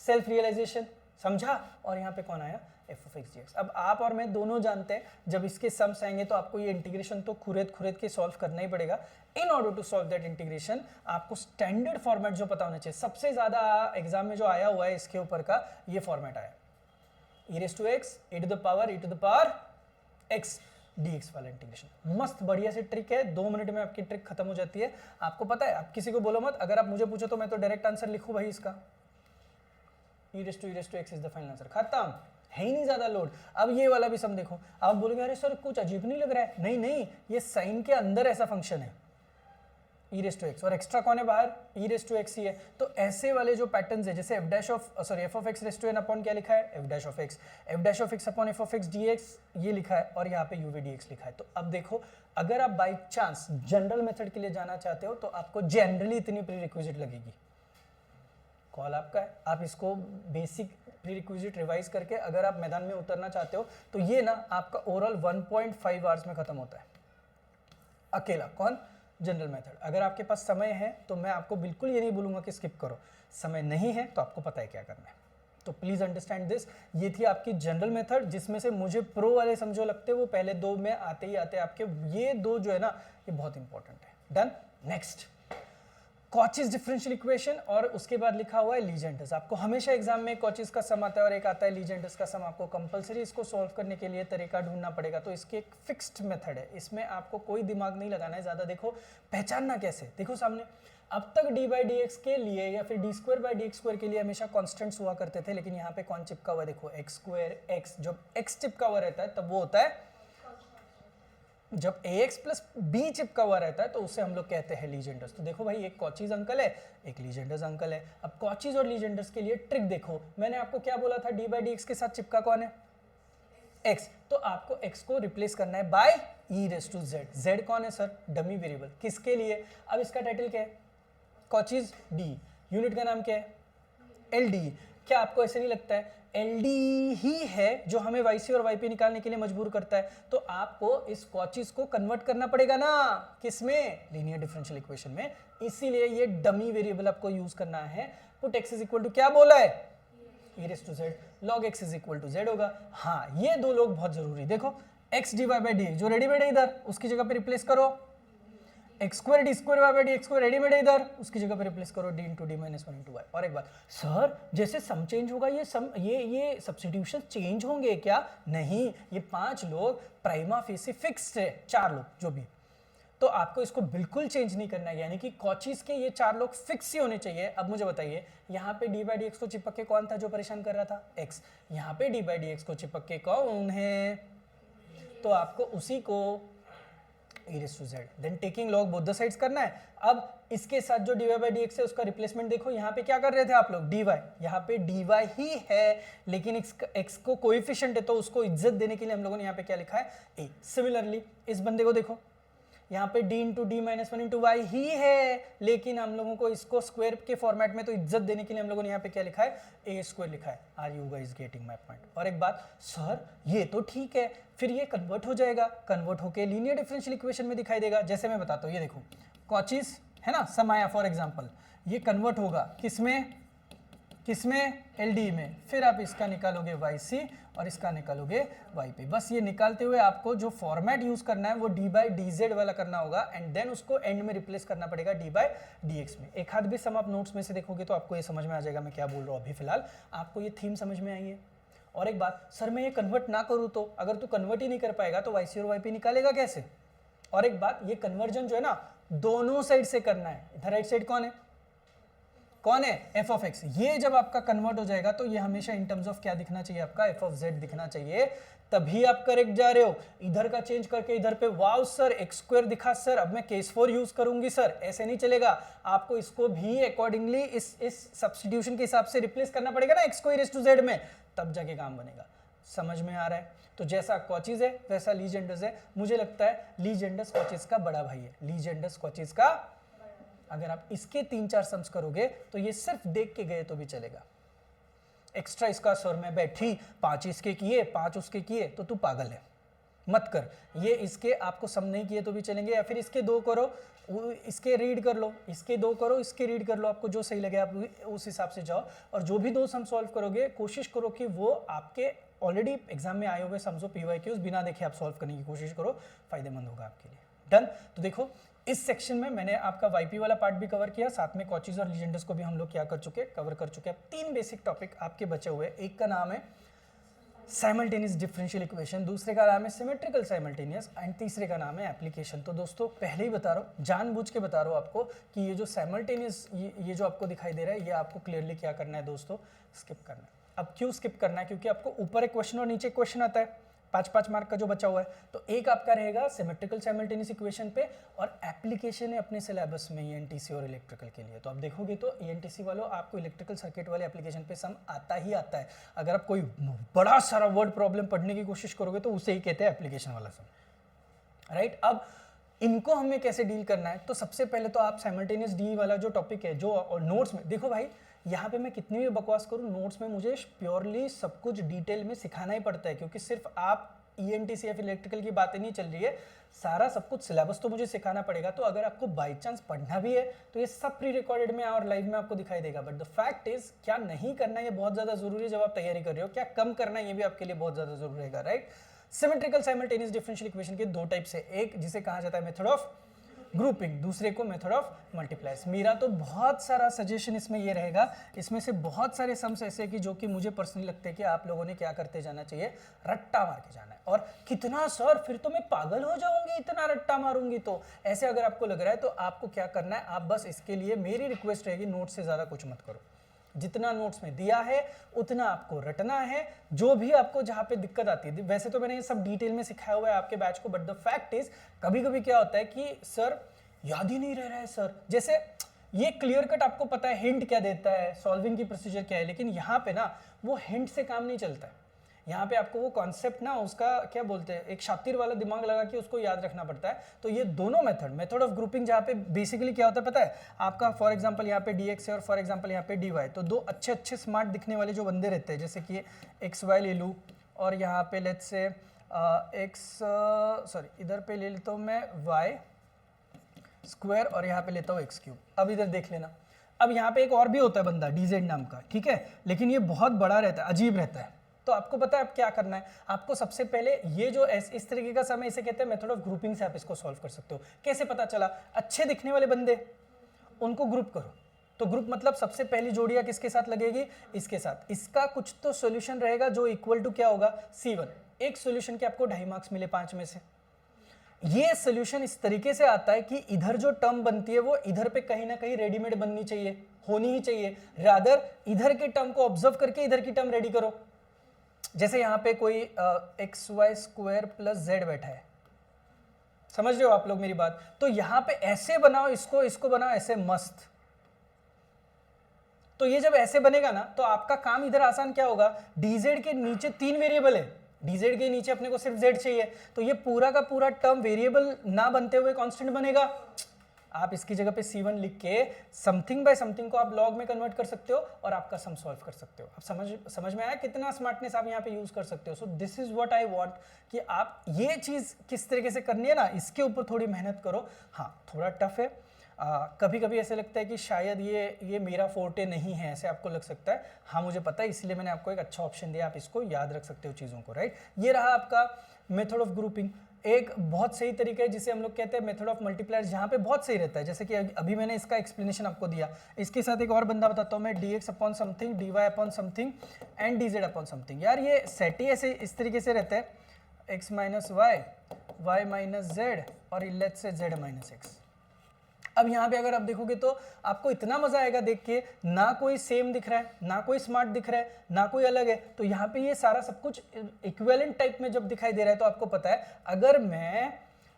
सेल्फ रियलाइजेशन, समझा, और यहाँ पे कौन आया, F of x D x. अब आप और मैं दोनों जानते हैं जब इसके सम्स आएंगे तो आपको ये इंटीग्रेशन तो खुरेद के सॉल्व करना ही पड़ेगा। In order to solve that integration आपको स्टैंडर्ड फॉर्मेट जो पता होना चाहिए, सबसे ज्यादा एग्जाम में जो आया हुआ है इसके ऊपर का ये फॉर्मेट आया, e raise to x e to the power x dx वाला इंटीग्रेशन। मस्त बढ़िया सी ट्रिक है, 2 मिनट में आपकी ट्रिक खत्म हो जाती है। आपको पता है, आप किसी को बोलो मत, अगर आप मुझे पूछो तो मैं तो डायरेक्ट आंसर लिखूं भाई इसका, e raise to x is the final answer, खत्म, है ही नहीं ज्यादा लोड। अब ये वाला भी सम देखो, आप बोलोगे अरे सर कुछ अजीब नहीं लग रहा है, नहीं नहीं, ये साइन के अंदर ऐसा फंक्शन है e रेस टू एक्स, और एक्स्ट्रा कौन है बाहर, e रेस टू एक्स ही है। तो ऐसे वाले जो पैटर्न्स है, जैसे f of x raise to n upon क्या लिखा है, f of x upon f of x dx ये लिखा है, और यहाँ पे u v dx लिखा है। तो अब देखो, अगर आप बाई चांस जनरल मेथड के लिए जाना चाहते हो तो आपको जनरली इतनी प्री रिक्विजिट लगेगी, कॉल आपका है। आप इसको बेसिक प्री रिक्विजिट रिवाइज करके अगर आप मैदान में उतरना चाहते हो तो ये ना आपका ओवरऑल 1.5 आवर्स में खत्म होता है अकेला। कौन, जनरल मेथड। अगर आपके पास समय है तो मैं आपको बिल्कुल ये नहीं बोलूंगा कि स्किप करो, समय नहीं है तो आपको पता है क्या करना है। तो प्लीज अंडरस्टैंड दिस। ये थी आपकी जनरल मेथड, जिसमें से मुझे प्रो वाले समझो लगते वो पहले 2 में आते ही आते आपके, ये 2 जो है ना ये बहुत इंपॉर्टेंट है। Done. Next Cauchy's differential equation, और उसके बाद लिखा हुआ है लीजेंडर्स। आपको हमेशा एग्जाम में कॉचीज का सम आता है और एक आता है लीजेंडर्स का सम। आपको कंपलसरी इसको सॉल्व करने के लिए तरीका ढूंढना पड़ेगा। तो इसकी एक फिक्स्ड मेथड है, इसमें आपको कोई दिमाग नहीं लगाना है ज्यादा। देखो पहचानना कैसे, देखो सामने अब तक डी बाई डी एक्स के लिए या फिर D square by d x square के लिए हमेशा कॉन्स्टेंट्स हुआ करते थे, लेकिन यहाँ पे कौन चिपका हुआ है, देखो एक्स स्क्वायर एक्स। जब एक्स चिपका हुआ रहता है तब वो होता है, जब ax प्लस b चिपका हुआ रहता है तो उसे हम लोग कहते हैं लीजेंडर्स। तो देखो भाई, एक कॉचीज अंकल है, एक लीजेंडर्स अंकल है। अब कॉचीज और लीजेंडर्स के लिए ट्रिक देखो, मैंने आपको क्या बोला था, डी बाई डी एक्स के साथ चिपका कौन है, x। तो आपको x को रिप्लेस करना है by e raise to z। z कौन है सर, डमी वेरिएबल। किसके लिए, अब इसका टाइटल क्या है, कॉचीज d, यूनिट का नाम क्या है, LD। क्या आपको ऐसे नहीं लगता है LD ही है जो हमें YC और YP निकालने के लिए मजबूर करता है? तो आपको इस कॉचीज को कन्वर्ट करना पड़ेगा ना, किसमें, लीनियर डिफरेंशियल इक्वेशन में। इसीलिए ये डमी वेरिएबल आपको यूज करना है। Put x is equal to क्या बोला है, e raise to z, log x is equal to z होगा। हाँ, ये 2 लोग बहुत जरूरी। देखो x dy बाई डी जो रेडीमेड है इधर, उसकी जगह पे रिप्लेस करो x square D square y by d x square readymade है इधर, उसकी जगह पे रिप्लेस करो d into d minus 1 into y. और एक बात सर, जैसे सम चेंज होगा ये सब्स्टिट्यूशन चेंज होंगे क्या? नहीं, ये 5 लोग प्राइमा फेसी फिक्स्ड है, 4 लोग जो भी, तो आपको इसको बिल्कुल चेंज नहीं करना है। यानी कि कॉचीज के ये 4 लोग फिक्स ही होने चाहिए। अब मुझे बताइए, यहाँ पे डी बाई डी एक्स को चिपक के कौन था जो परेशान कर रहा था, एक्स। यहाँ पे डी बाई डी एक्स को चिपक के कौन है, तो आपको उसी को e raised to z, then taking log both the sides करना है। अब इसके साथ जो dy by dx है उसका रिप्लेसमेंट देखो, यहाँ पे क्या कर रहे थे आप लोग, dy, यहाँ पे dy ही है, लेकिन x को कोएफिशिएंट है तो उसको इज्जत देने के लिए हम लोगों ने यहाँ पे क्या लिखा है, a। सिमिलरली इस बंदे को देखो, यहाँ पे d into d minus one into why he है, लेकिन हम लोगों को इसको स्क्वायर के फॉर्मेट में तो इज्जत देने के लिए हम लोगों ने यहाँ पे क्या लिखा है, ए स्क्वायर लिखा है। Are you guys getting my point? और एक बात सर ये तो ठीक है, फिर ये कन्वर्ट हो जाएगा, कन्वर्ट होके लीनियर डिफरेंशियल इक्वेशन में दिखाई देगा। जैसे मैं बताता हूँ, ये देखो कॉचीज है ना, समाया फॉर एग्जाम्पल, ये कन्वर्ट होगा किसमें, किसमें, एलडी में, फिर आप इसका निकालोगे वाई सी और इसका निकालोगे वाई पी। बस ये निकालते हुए आपको जो फॉर्मेट यूज करना है वो डी बाई डी जेड वाला करना होगा, एंड देन उसको एंड में रिप्लेस करना पड़ेगा डी बाई डी एक्स में। एक हाथ भी सम आप नोट्स में से देखोगे तो आपको ये समझ में आ जाएगा मैं क्या बोल रहा हूँ। अभी फिलहाल आपको ये थीम समझ में आई है। और एक बात, सर मैं ये कन्वर्ट ना करूँ तो, अगर तू कन्वर्ट ही नहीं कर पाएगा तो वाई सी और वाई पी निकालेगा कैसे? और एक बात, ये कन्वर्जन जो है ना दोनों साइड से करना है। इधर राइट साइड कौन है, कौन है, एफ ऑफ एक्स। ये जब आपका कन्वर्ट हो जाएगा तो ये हमेशा इन टर्म्स ऑफ क्या दिखना चाहिए, आपका एफ ऑफ जेड दिखना चाहिए, तभी आप करेक्ट जा रहे हो। इधर का चेंज करके इधर पे वाओ सर एक्स स्क्वायर दिखा सर, अब मैं केस 4 यूज करूंगी सर, ऐसे नहीं चलेगा। आपको इसको भी अकॉर्डिंगली इस सब्स्टिट्यूशन के हिसाब से रिप्लेस करना पड़ेगा ना x square is to z में, तब जाके काम बनेगा। समझ में आ रहा है? तो जैसा कॉचीज है वैसा लीजेंडर्स है। मुझे लगता है लीजेंडर्स कॉचीज का बड़ा भाई है, लीजेंडर्स कॉचीज का। अगर आप इसके 3-4 सम्स करोगे तो ये सिर्फ देख के गए तो भी चलेगा। एक्स्ट्रा इसका सर में बैठी 5 इसके किए 5 उसके किए तो तू पागल है, मत कर। ये इसके आपको सम नहीं किए तो भी चलेंगे, या फिर इसके 2 करो, इसके रीड कर लो, इसके 2 करो, इसके रीड कर लो, आपको जो सही लगे आप उस हिसाब से जाओ। और जो भी 2 सम सॉल्व करोगे कोशिश करो कि वो आपके ऑलरेडी एग्जाम में आए हुए सम्स PYQs बिना देखे आप सॉल्व करने की कोशिश करो, फायदेमंद होगा आपके लिए। डन। तो देखो इस सेक्शन में मैंने आपका वाईपी वाला पार्ट भी कवर किया, साथ में कॉचीज और लीजेंडर्स को भी हम लोग क्या कर चुके, कवर कर चुके हैं। 3 बेसिक टॉपिक आपके बचे हुए, एक का नाम है साइमल्टेनियस डिफरेंशियल इक्वेशन, दूसरे का नाम है सिमेट्रिकल साइमल्टेनियस, एंड तीसरे का नाम है एप्लीकेशन। तो दोस्तों पहले ही बता रहा हूँ, जानबूझ के बता रहा हूँ आपको कि ये जो साइमल्टेनियस ये जो आपको दिखाई दे रहा है, ये आपको क्लियरली क्या करना है दोस्तों, स्किप करना है। अब क्यों स्किप करना है? क्योंकि आपको ऊपर एक क्वेश्चन और नीचे एक क्वेश्चन आता है, 5-5 मार्क का जो बचा हुआ है। तो एक आपका रहेगा सिमेट्रिकल साइमल्टेनियस इक्वेशन पे, और एप्लीकेशन है अपने सिलेबस में ईएनटीसी और इलेक्ट्रिकल के लिए। तो आप देखोगे तो ईएनटीसी वालों आपको इलेक्ट्रिकल सर्किट वाले एप्लीकेशन पे सम आता ही आता है। अगर आप कोई बड़ा सारा वर्ड प्रॉब्लम पढ़ने की कोशिश करोगे तो उसे ही कहते हैं एप्लीकेशन वाला सम, राइट। अब इनको हमें कैसे डील करना है, तो सबसे पहले तो आप साइमल्टेनियस डी वाला जो टॉपिक है, जो और नोट्स में देखो भाई, यहाँ पे मैं कितनी भी बकवास करूँ, नोट्स में मुझे प्योरली सब कुछ डिटेल में सिखाना ही पड़ता है, क्योंकि सिर्फ आप ईएनटीसी या फिर इलेक्ट्रिकल की बातें नहीं चल रही है, सारा सब कुछ सिलेबस तो मुझे सिखाना पड़ेगा। तो अगर आपको बाई चांस पढ़ना भी है तो ये सब प्री रिकॉर्डेड में और लाइव में आपको दिखाई देगा। बट द फैक्ट इज क्या नहीं करना ये बहुत ज़्यादा जरूरी है जब आप तैयारी कर रहे हो, क्या कम करना है ये भी आपके लिए बहुत ज़्यादा जरूरी रहेगा, right. Symmetrical simultaneous differential equation के 2 टाइप्स है, एक जिसे कहा जाता है मेथड ऑफ ग्रुपिंग, दूसरे को मेथड ऑफ मल्टीप्लाइज। मेरा तो बहुत सारा सजेशन इसमें ये रहेगा, इसमें से बहुत सारे सम्स ऐसे कि जो कि मुझे पर्सनली लगते हैं कि आप लोगों ने क्या करते जाना चाहिए, रट्टा मार के जाना है। और कितना सर फिर तो मैं पागल हो जाऊंगी इतना रट्टा मारूंगी, तो ऐसे अगर आपको लग रहा है तो आपको क्या करना है, आप बस इसके लिए मेरी रिक्वेस्ट रहेगी, नोट से ज़्यादा कुछ मत करो। जितना नोट्स में दिया है उतना आपको रटना है। जो भी आपको जहाँ पे दिक्कत आती है, वैसे तो मैंने ये सब डिटेल में सिखाया हुआ है आपके बैच को, बट द फैक्ट इज कभी कभी क्या होता है कि सर याद ही नहीं रह रहा है सर, जैसे ये क्लियर कट आपको पता है हिंट क्या देता है, सॉल्विंग की प्रोसीजर क्या है, लेकिन यहाँ पे ना वो हिंट से काम नहीं चलता है। यहाँ पे आपको वो कॉन्सेप्ट ना उसका क्या बोलते हैं, एक शातिर वाला दिमाग लगा के उसको याद रखना पड़ता है। तो ये दोनों मेथड ऑफ ग्रुपिंग, जहाँ पे बेसिकली क्या होता है पता है आपका, फॉर एग्जांपल यहाँ पे dx है और फॉर एग्जांपल यहाँ पे dy, तो 2 अच्छे स्मार्ट दिखने वाले जो बंदे रहते हैं, जैसे कि xy ले लूँ और यहाँ पे लेट्स से इधर पे ले लेता हूँ मैं y स्क्वायर और यहाँ पे लेता हूँ x क्यूब। अब इधर देख लेना, अब यहाँ पे एक और भी होता है बंदा dz नाम का, ठीक है, लेकिन ये बहुत बड़ा रहता है, अजीब रहता है। तो आपको पता है आप क्या करना है, आपको सबसे पहले ये जो इस तरीके का समय, इसे कहते हैं मेथड ऑफ ग्रुपिंग से आप इसको सॉल्व कर सकते हो। कैसे पता चला, अच्छे दिखने वाले बंदे उनको ग्रुप करो। तो ग्रुप मतलब सबसे पहली जोड़ियां किसके साथ लगेगी, इसके साथ। इसका कुछ तो सॉल्यूशन रहेगा जो इक्वल टू क्या होगा, C1। एक सॉल्यूशन के आपको 2.5 मार्क्स मिले 5 में से। ये सॉल्यूशन इस तरीके से आता है कि इधर जो टर्म बनती है वो इधर पे कहीं ना कहीं रेडीमेड बननी चाहिए, होनी ही चाहिए। रादर इधर के टर्म को ऑब्जर्व करके इधर की टर्म रेडी करो। जैसे यहाँ पे कोई xy स्क्वायर प्लस z बैठा है, समझ रहे हो आप लोग मेरी बात। तो यहाँ पे ऐसे बनाओ, इसको बनाओ ऐसे मस्त। तो ये जब ऐसे बनेगा ना तो आपका काम इधर आसान क्या होगा, dz के नीचे 3 वेरिएबल है, dz के नीचे अपने को सिर्फ z चाहिए, तो ये पूरा का पूरा टर्म वेरिएबल ना बनते हुए कांस्टेंट बनेगा। आप इसकी जगह पे c1 लिख के समथिंग बाय समथिंग को आप लॉग में कन्वर्ट कर सकते हो और आपका सम सॉल्व कर सकते हो। अब समझ में आया कितना स्मार्टनेस आप यहाँ पे यूज कर सकते हो। So this is what I want कि आप ये चीज किस तरीके से करनी है ना, इसके ऊपर थोड़ी मेहनत करो। हाँ थोड़ा टफ है, कभी कभी ऐसे लगता है कि शायद ये मेरा फोर्टे नहीं है, ऐसे आपको लग सकता है। हाँ मुझे पता है, इसलिए मैंने आपको एक अच्छा ऑप्शन दिया, आप इसको याद रख सकते हो चीज़ों को, राइट। ये रहा आपका मेथड ऑफ ग्रुपिंग। एक बहुत सही तरीका है जिसे हम लोग कहते हैं मेथड ऑफ मल्टीप्लायर्स, जहाँ पे बहुत सही रहता है। जैसे कि अभी मैंने इसका एक्सप्लेनेशन आपको दिया, इसके साथ एक और बंदा बताता हूँ मैं, dx upon something, dy upon something and dz upon something. यार ये सेट ही ऐसे इस तरीके से रहता है, x minus y, y minus z और let's say z minus x. अब यहाँ पे अगर आप देखोगे तो आपको इतना मजा आएगा देख के, ना कोई सेम दिख रहा है, ना कोई स्मार्ट दिख रहा है, ना कोई अलग है। तो यहाँ पे ये सारा सब कुछ इक्विवेलेंट टाइप में जब दिखाई दे रहा है तो आपको पता है अगर मैं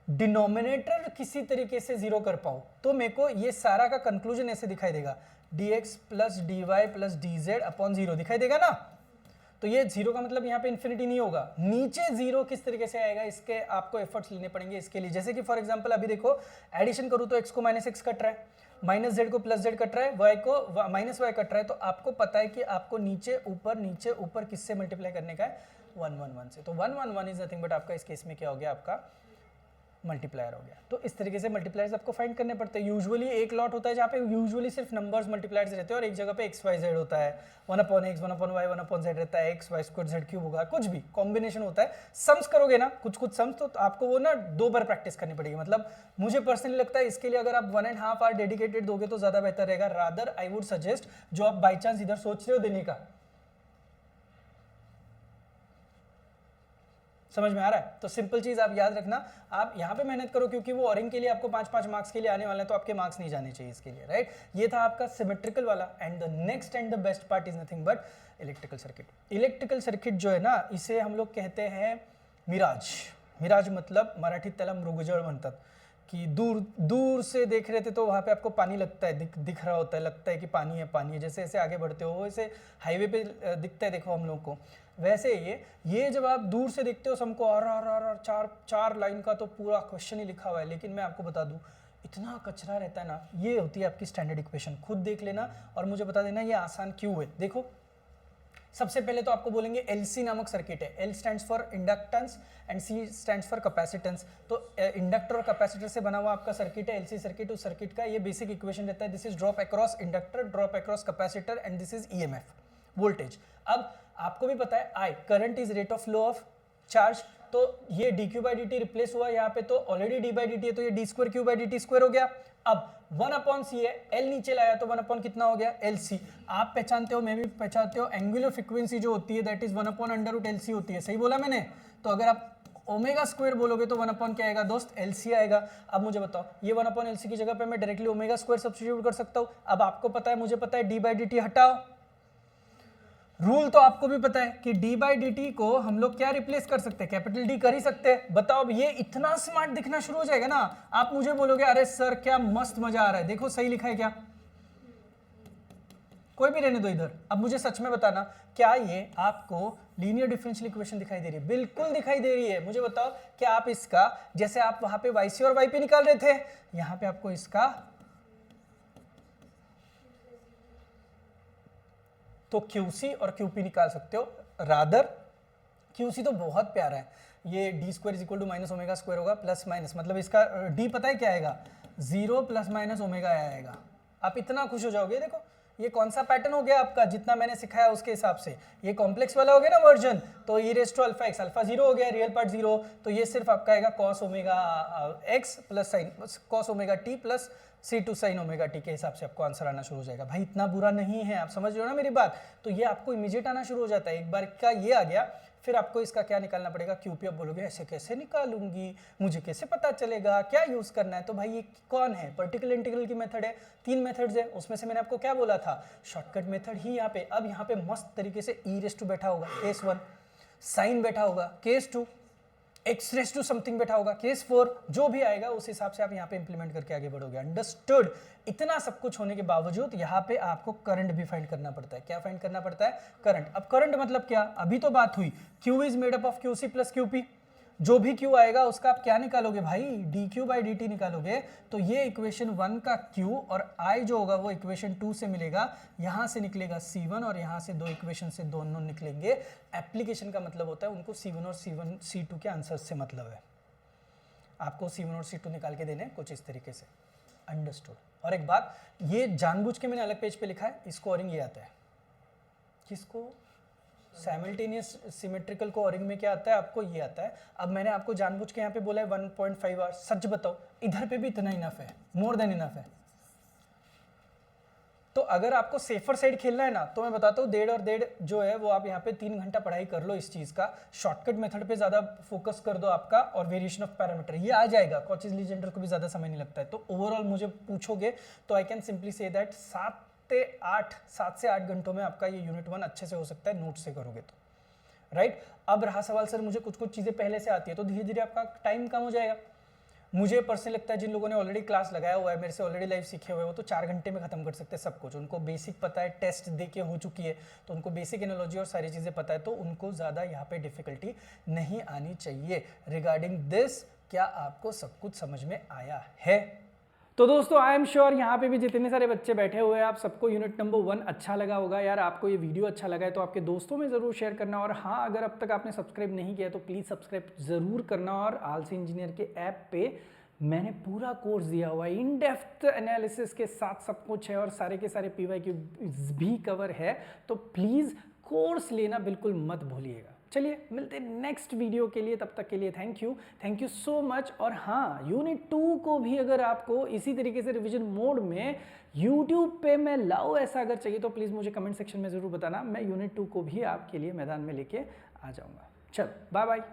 डिनोमिनेटर किसी तरीके से जीरो कर पाऊँ तो मेरे को ये सारा का कंक्लूजन ऐसे दिखाई देगा, dx plus dy plus dz upon zero दिखाई देगा ना। तो ये जीरो का मतलब यहाँ पे इन्फिनिटी नहीं होगा, नीचे जीरो किस तरीके से आएगा इसके आपको एफर्ट्स लेने पड़ेंगे इसके लिए। जैसे कि फॉर एग्जांपल अभी देखो एडिशन करूँ तो x को माइनस एक्स कट रहा है, माइनस जेड को प्लस जेड कट रहा है, y को माइनस वाई कट रहा है। तो आपको पता है कि आपको नीचे ऊपर किससे मल्टीप्लाई करने का है, 1 1 1 से। तो 1 1 1 इज नथिंग बट आपका इस केस में क्या हो गया, आपका मल्टीप्लायर हो गया। तो इस तरीके से मल्टीप्लायर्स आपको फाइंड करने पड़ते हैं। यूजुअली एक लॉट होता है जहाँ पे यूजुअली सिर्फ नंबर्स मल्टीप्लायर्स रहते हैं और एक जगह पे एक्स वाई जेड होता है, 1 upon x, 1 upon y, 1 upon z रहता है, x y square z cube होगा, कुछ भी कॉम्बिनेशन होता है। सम्स करोगे ना कुछ सम्स तो आपको वो ना 2 बार प्रैक्टिस करनी पड़ेगी। मतलब मुझे पर्सनली लगता है इसके लिए अगर आप 1.5 आवर डेडिकेटेड दोगे तो ज्यादा बेहतर रहेगा। रादर आई वुड सजेस्ट जो आप बाई चांस इधर सोच रहे हो देने का, समझ में आ रहा है। तो सिंपल चीज आप याद रखना, आप यहाँ पे मेहनत करो क्योंकि वो औरिंग के लिए आपको 5-5 मार्क्स के लिए आने वाले हैं, तो आपके मार्क्स नहीं जाने चाहिए इसके लिए, राइट। ये था आपका सिमेट्रिकल वाला। And the next and the best part is nothing but electrical circuit. Electrical circuit जो है ना, इसे हम लोग कहते हैं मिराज। मिराज मतलब मराठीत त्याला मृगजळ म्हणतात, कि दूर से देख रहे थे तो वहाँ पे आपको पानी लगता है, दिख रहा होता है, लगता है कि पानी है। जैसे जैसे आगे बढ़ते हो वैसे हाईवे पे दिखता है, देखो हम लोग को वैसे ये जब आप दूर से देखते हो हमको और चार लाइन का तो पूरा क्वेश्चन ही लिखा हुआ है, लेकिन मैं आपको बता दूं इतना कचरा रहता है ना। ये होती है आपकी स्टैंडर्ड इक्वेशन, खुद देख लेना और मुझे बता देना ये आसान क्यों है। देखो सबसे पहले तो आपको बोलेंगे LC नामक सर्किट है। L stands for inductance and C stands for capacitance. तो इंडक्टर और कैपेसिटर से बना हुआ आपका सर्किट है LC सर्किट। उस सर्किट का ये बेसिक इक्वेशन रहता है, this is drop across inductor, drop across capacitor and this is EMF voltage. अब आपको भी पता है I current is rate of flow of charge, तो ये dq/dt रिप्लेस हुआ यहाँ पे, तो ऑलरेडी d/dt है तो ये d²q/dt² हो गया। अब 1/c है, L नीचे लाया तो 1/ कितना हो गया, LC। आप पहचानते हो, मैं भी पहचानते हो, एंगुलर फ्रीक्वेंसी जो होती है दैट इज 1/√LC होती है। सही बोला मैंने? तो अगर आप ओमेगा² बोलोगे तो 1/ क्या आएगा दोस्त, LC आएगा। अब मुझे बताओ ये 1/LC की जगह पे मैं डायरेक्टली ओमेगा² सब्स्टिट्यूट कर सकता हूँ। अब आपको पता है, मुझे पता है d/dt हटाओ, रूल तो आपको भी पता है कि d/dt को हम लोग क्या रिप्लेस कर सकते हैं, कैपिटल D कर ही सकते हैं। बताओ अब ये इतना स्मार्ट दिखना शुरू हो जाएगा ना, आप मुझे बोलोगे अरे सर क्या मस्त मजा आ रहा है। देखो सही लिखा है क्या, कोई भी रहने दो इधर। अब मुझे सच में बताना, क्या ये आपको लीनियर डिफरेंशियल इक्वेशन दिखाई दे रही है? बिल्कुल दिखाई दे रही है। मुझे बताओ क्या आप इसका, जैसे आप वहां पे YC और YP निकाल रहे थे, यहां पे आपको इसका तो QC और QP निकाल सकते हो। रादर QC तो बहुत प्यारा है, ये d² = -ω² होगा, प्लस माइनस, मतलब इसका d पता है क्या आएगा, 0 ± ω आएगा। आप इतना खुश हो जाओगे। देखो ये कौन सा पैटर्न हो गया आपका, जितना मैंने सिखाया उसके हिसाब से ये कॉम्प्लेक्स वाला हो गया ना वर्जन। तो e⁻⁴x अल्फा 0 हो गया, रियल पार्ट 0, तो ये सिर्फ आपका आएगा cos ωx plus sign cos ωt plus C2 sin ωt के हिसाब से आपको आंसर आना शुरू हो जाएगा। भाई इतना बुरा नहीं है, आप समझ रहे हो ना मेरी बात। तो ये आपको इमीडिएट आना शुरू हो जाता है। एक बार का ये आ गया, फिर आपको इसका क्या निकालना पड़ेगा, QP। अब बोलोगे ऐसे कैसे निकालूंगी, मुझे कैसे पता चलेगा, क्या यूज करना है। तो भाई ये कौन है, पर्टिकुलर इंटीग्रल की मेथड है। 3 मेथड्स है, उसमें से मैंने आपको क्या बोला था, शॉर्टकट मेथड ही यहाँ पे। अब यहाँ पे मस्त तरीके से e⁻² बैठा होगा, केस 1, साइन बैठा होगा, case 2, x raise to something बैठा होगा, केस 4 जो भी आएगा उस हिसाब से आप यहाँ पे इंप्लीमेंट करके आगे बढ़ोगे। अंडरस्टूड। इतना सब कुछ होने के बावजूद यहाँ पे आपको करंट भी फाइंड करना पड़ता है। क्या फाइंड करना पड़ता है? करंट। अब करंट मतलब क्या? अभी तो बात हुई Q is made up of QC plus QP। जो भी Q आएगा उसका आप क्या निकालोगे भाई? dQ बाई dt निकालोगे। तो ये इक्वेशन 1 का Q और I जो होगा वो इक्वेशन 2 से मिलेगा, यहां से निकलेगा C1 और यहां से दो इक्वेशन से दोनों निकलेंगे। एप्लीकेशन का मतलब होता है उनको C1 और C2 के आंसर से मतलब है। आपको C1 और C2 निकाल के देने कुछ इस तरीके से। अंडरस्टूड। और एक बात, ये जानबूझ के मैंने अलग पेज पे लिखा है, इसको ओरिंग ये आता है। किसको? साइमल्टेनियस सिमेट्रिकल को ओरिंग में क्या आता है? आपको ये आता है। अब मैंने आपको जानबूझ के यहाँ पे बोला है 1.5 आवर। सच बताओ इधर पे भी इतना इनफ है, मोर देन इनफ है। तो अगर आपको सेफर साइड खेलना है ना, तो मैं बताता हूँ 1.5 और 1.5 जो है वो आप यहाँ पे 3 घंटा पढ़ाई कर लो इस चीज का। शॉर्टकट मेथड पे ज्यादा फोकस कर दो आपका, और वेरिएशन ऑफ पैरामीटर ये आ जाएगा। कॉचीज लीजेंडर को भी ज्यादा समय नहीं लगता है। तो ओवरऑल मुझे पूछोगे तो I can simply say that 7 से 8 घंटों में आपका ये यूनिट 1 अच्छे से हो सकता है, नोट से करोगे तो। राइट। अब रहा सवाल सर मुझे कुछ कुछ चीजें पहले से आती है, तो धीरे धीरे आपका टाइम कम हो जाएगा। मुझे पर्सनली लगता है जिन लोगों ने ऑलरेडी क्लास लगाया हुआ है, मेरे से ऑलरेडी लाइव सीखे हुए, वो तो 4 घंटे में खत्म कर सकते हैं सब कुछ। उनको बेसिक पता है, टेस्ट दे के हो चुकी है, तो उनको बेसिक एनालॉजी और सारी चीजें पता है, तो उनको ज्यादा यहाँ पे डिफिकल्टी नहीं आनी चाहिए। रिगार्डिंग दिस क्या आपको सब कुछ समझ में आया है? तो दोस्तों आई एम श्योर यहाँ पे भी जितने सारे बच्चे बैठे हुए हैं, आप सबको यूनिट नंबर 1 अच्छा लगा होगा। यार आपको ये वीडियो अच्छा लगा है तो आपके दोस्तों में ज़रूर शेयर करना, और हाँ अगर अब तक आपने सब्सक्राइब नहीं किया तो प्लीज़ सब्सक्राइब ज़रूर करना। और आलसी इंजीनियर के ऐप पे मैंने पूरा कोर्स दिया हुआ है, इन डेप्थ एनालिसिस के साथ सब कुछ है, और सारे के सारे PYQ भी कवर है। तो प्लीज़ कोर्स लेना बिल्कुल मत भूलिएगा। चलिए मिलते हैं नेक्स्ट वीडियो के लिए, तब तक के लिए थैंक यू सो मच। और हाँ, यूनिट 2 को भी अगर आपको इसी तरीके से रिवीजन मोड में यूट्यूब पे मैं लाऊं ऐसा अगर चाहिए तो प्लीज़ मुझे कमेंट सेक्शन में ज़रूर बताना। मैं यूनिट 2 को भी आपके लिए मैदान में लेके आ जाऊँगा। चलो बाय बाय।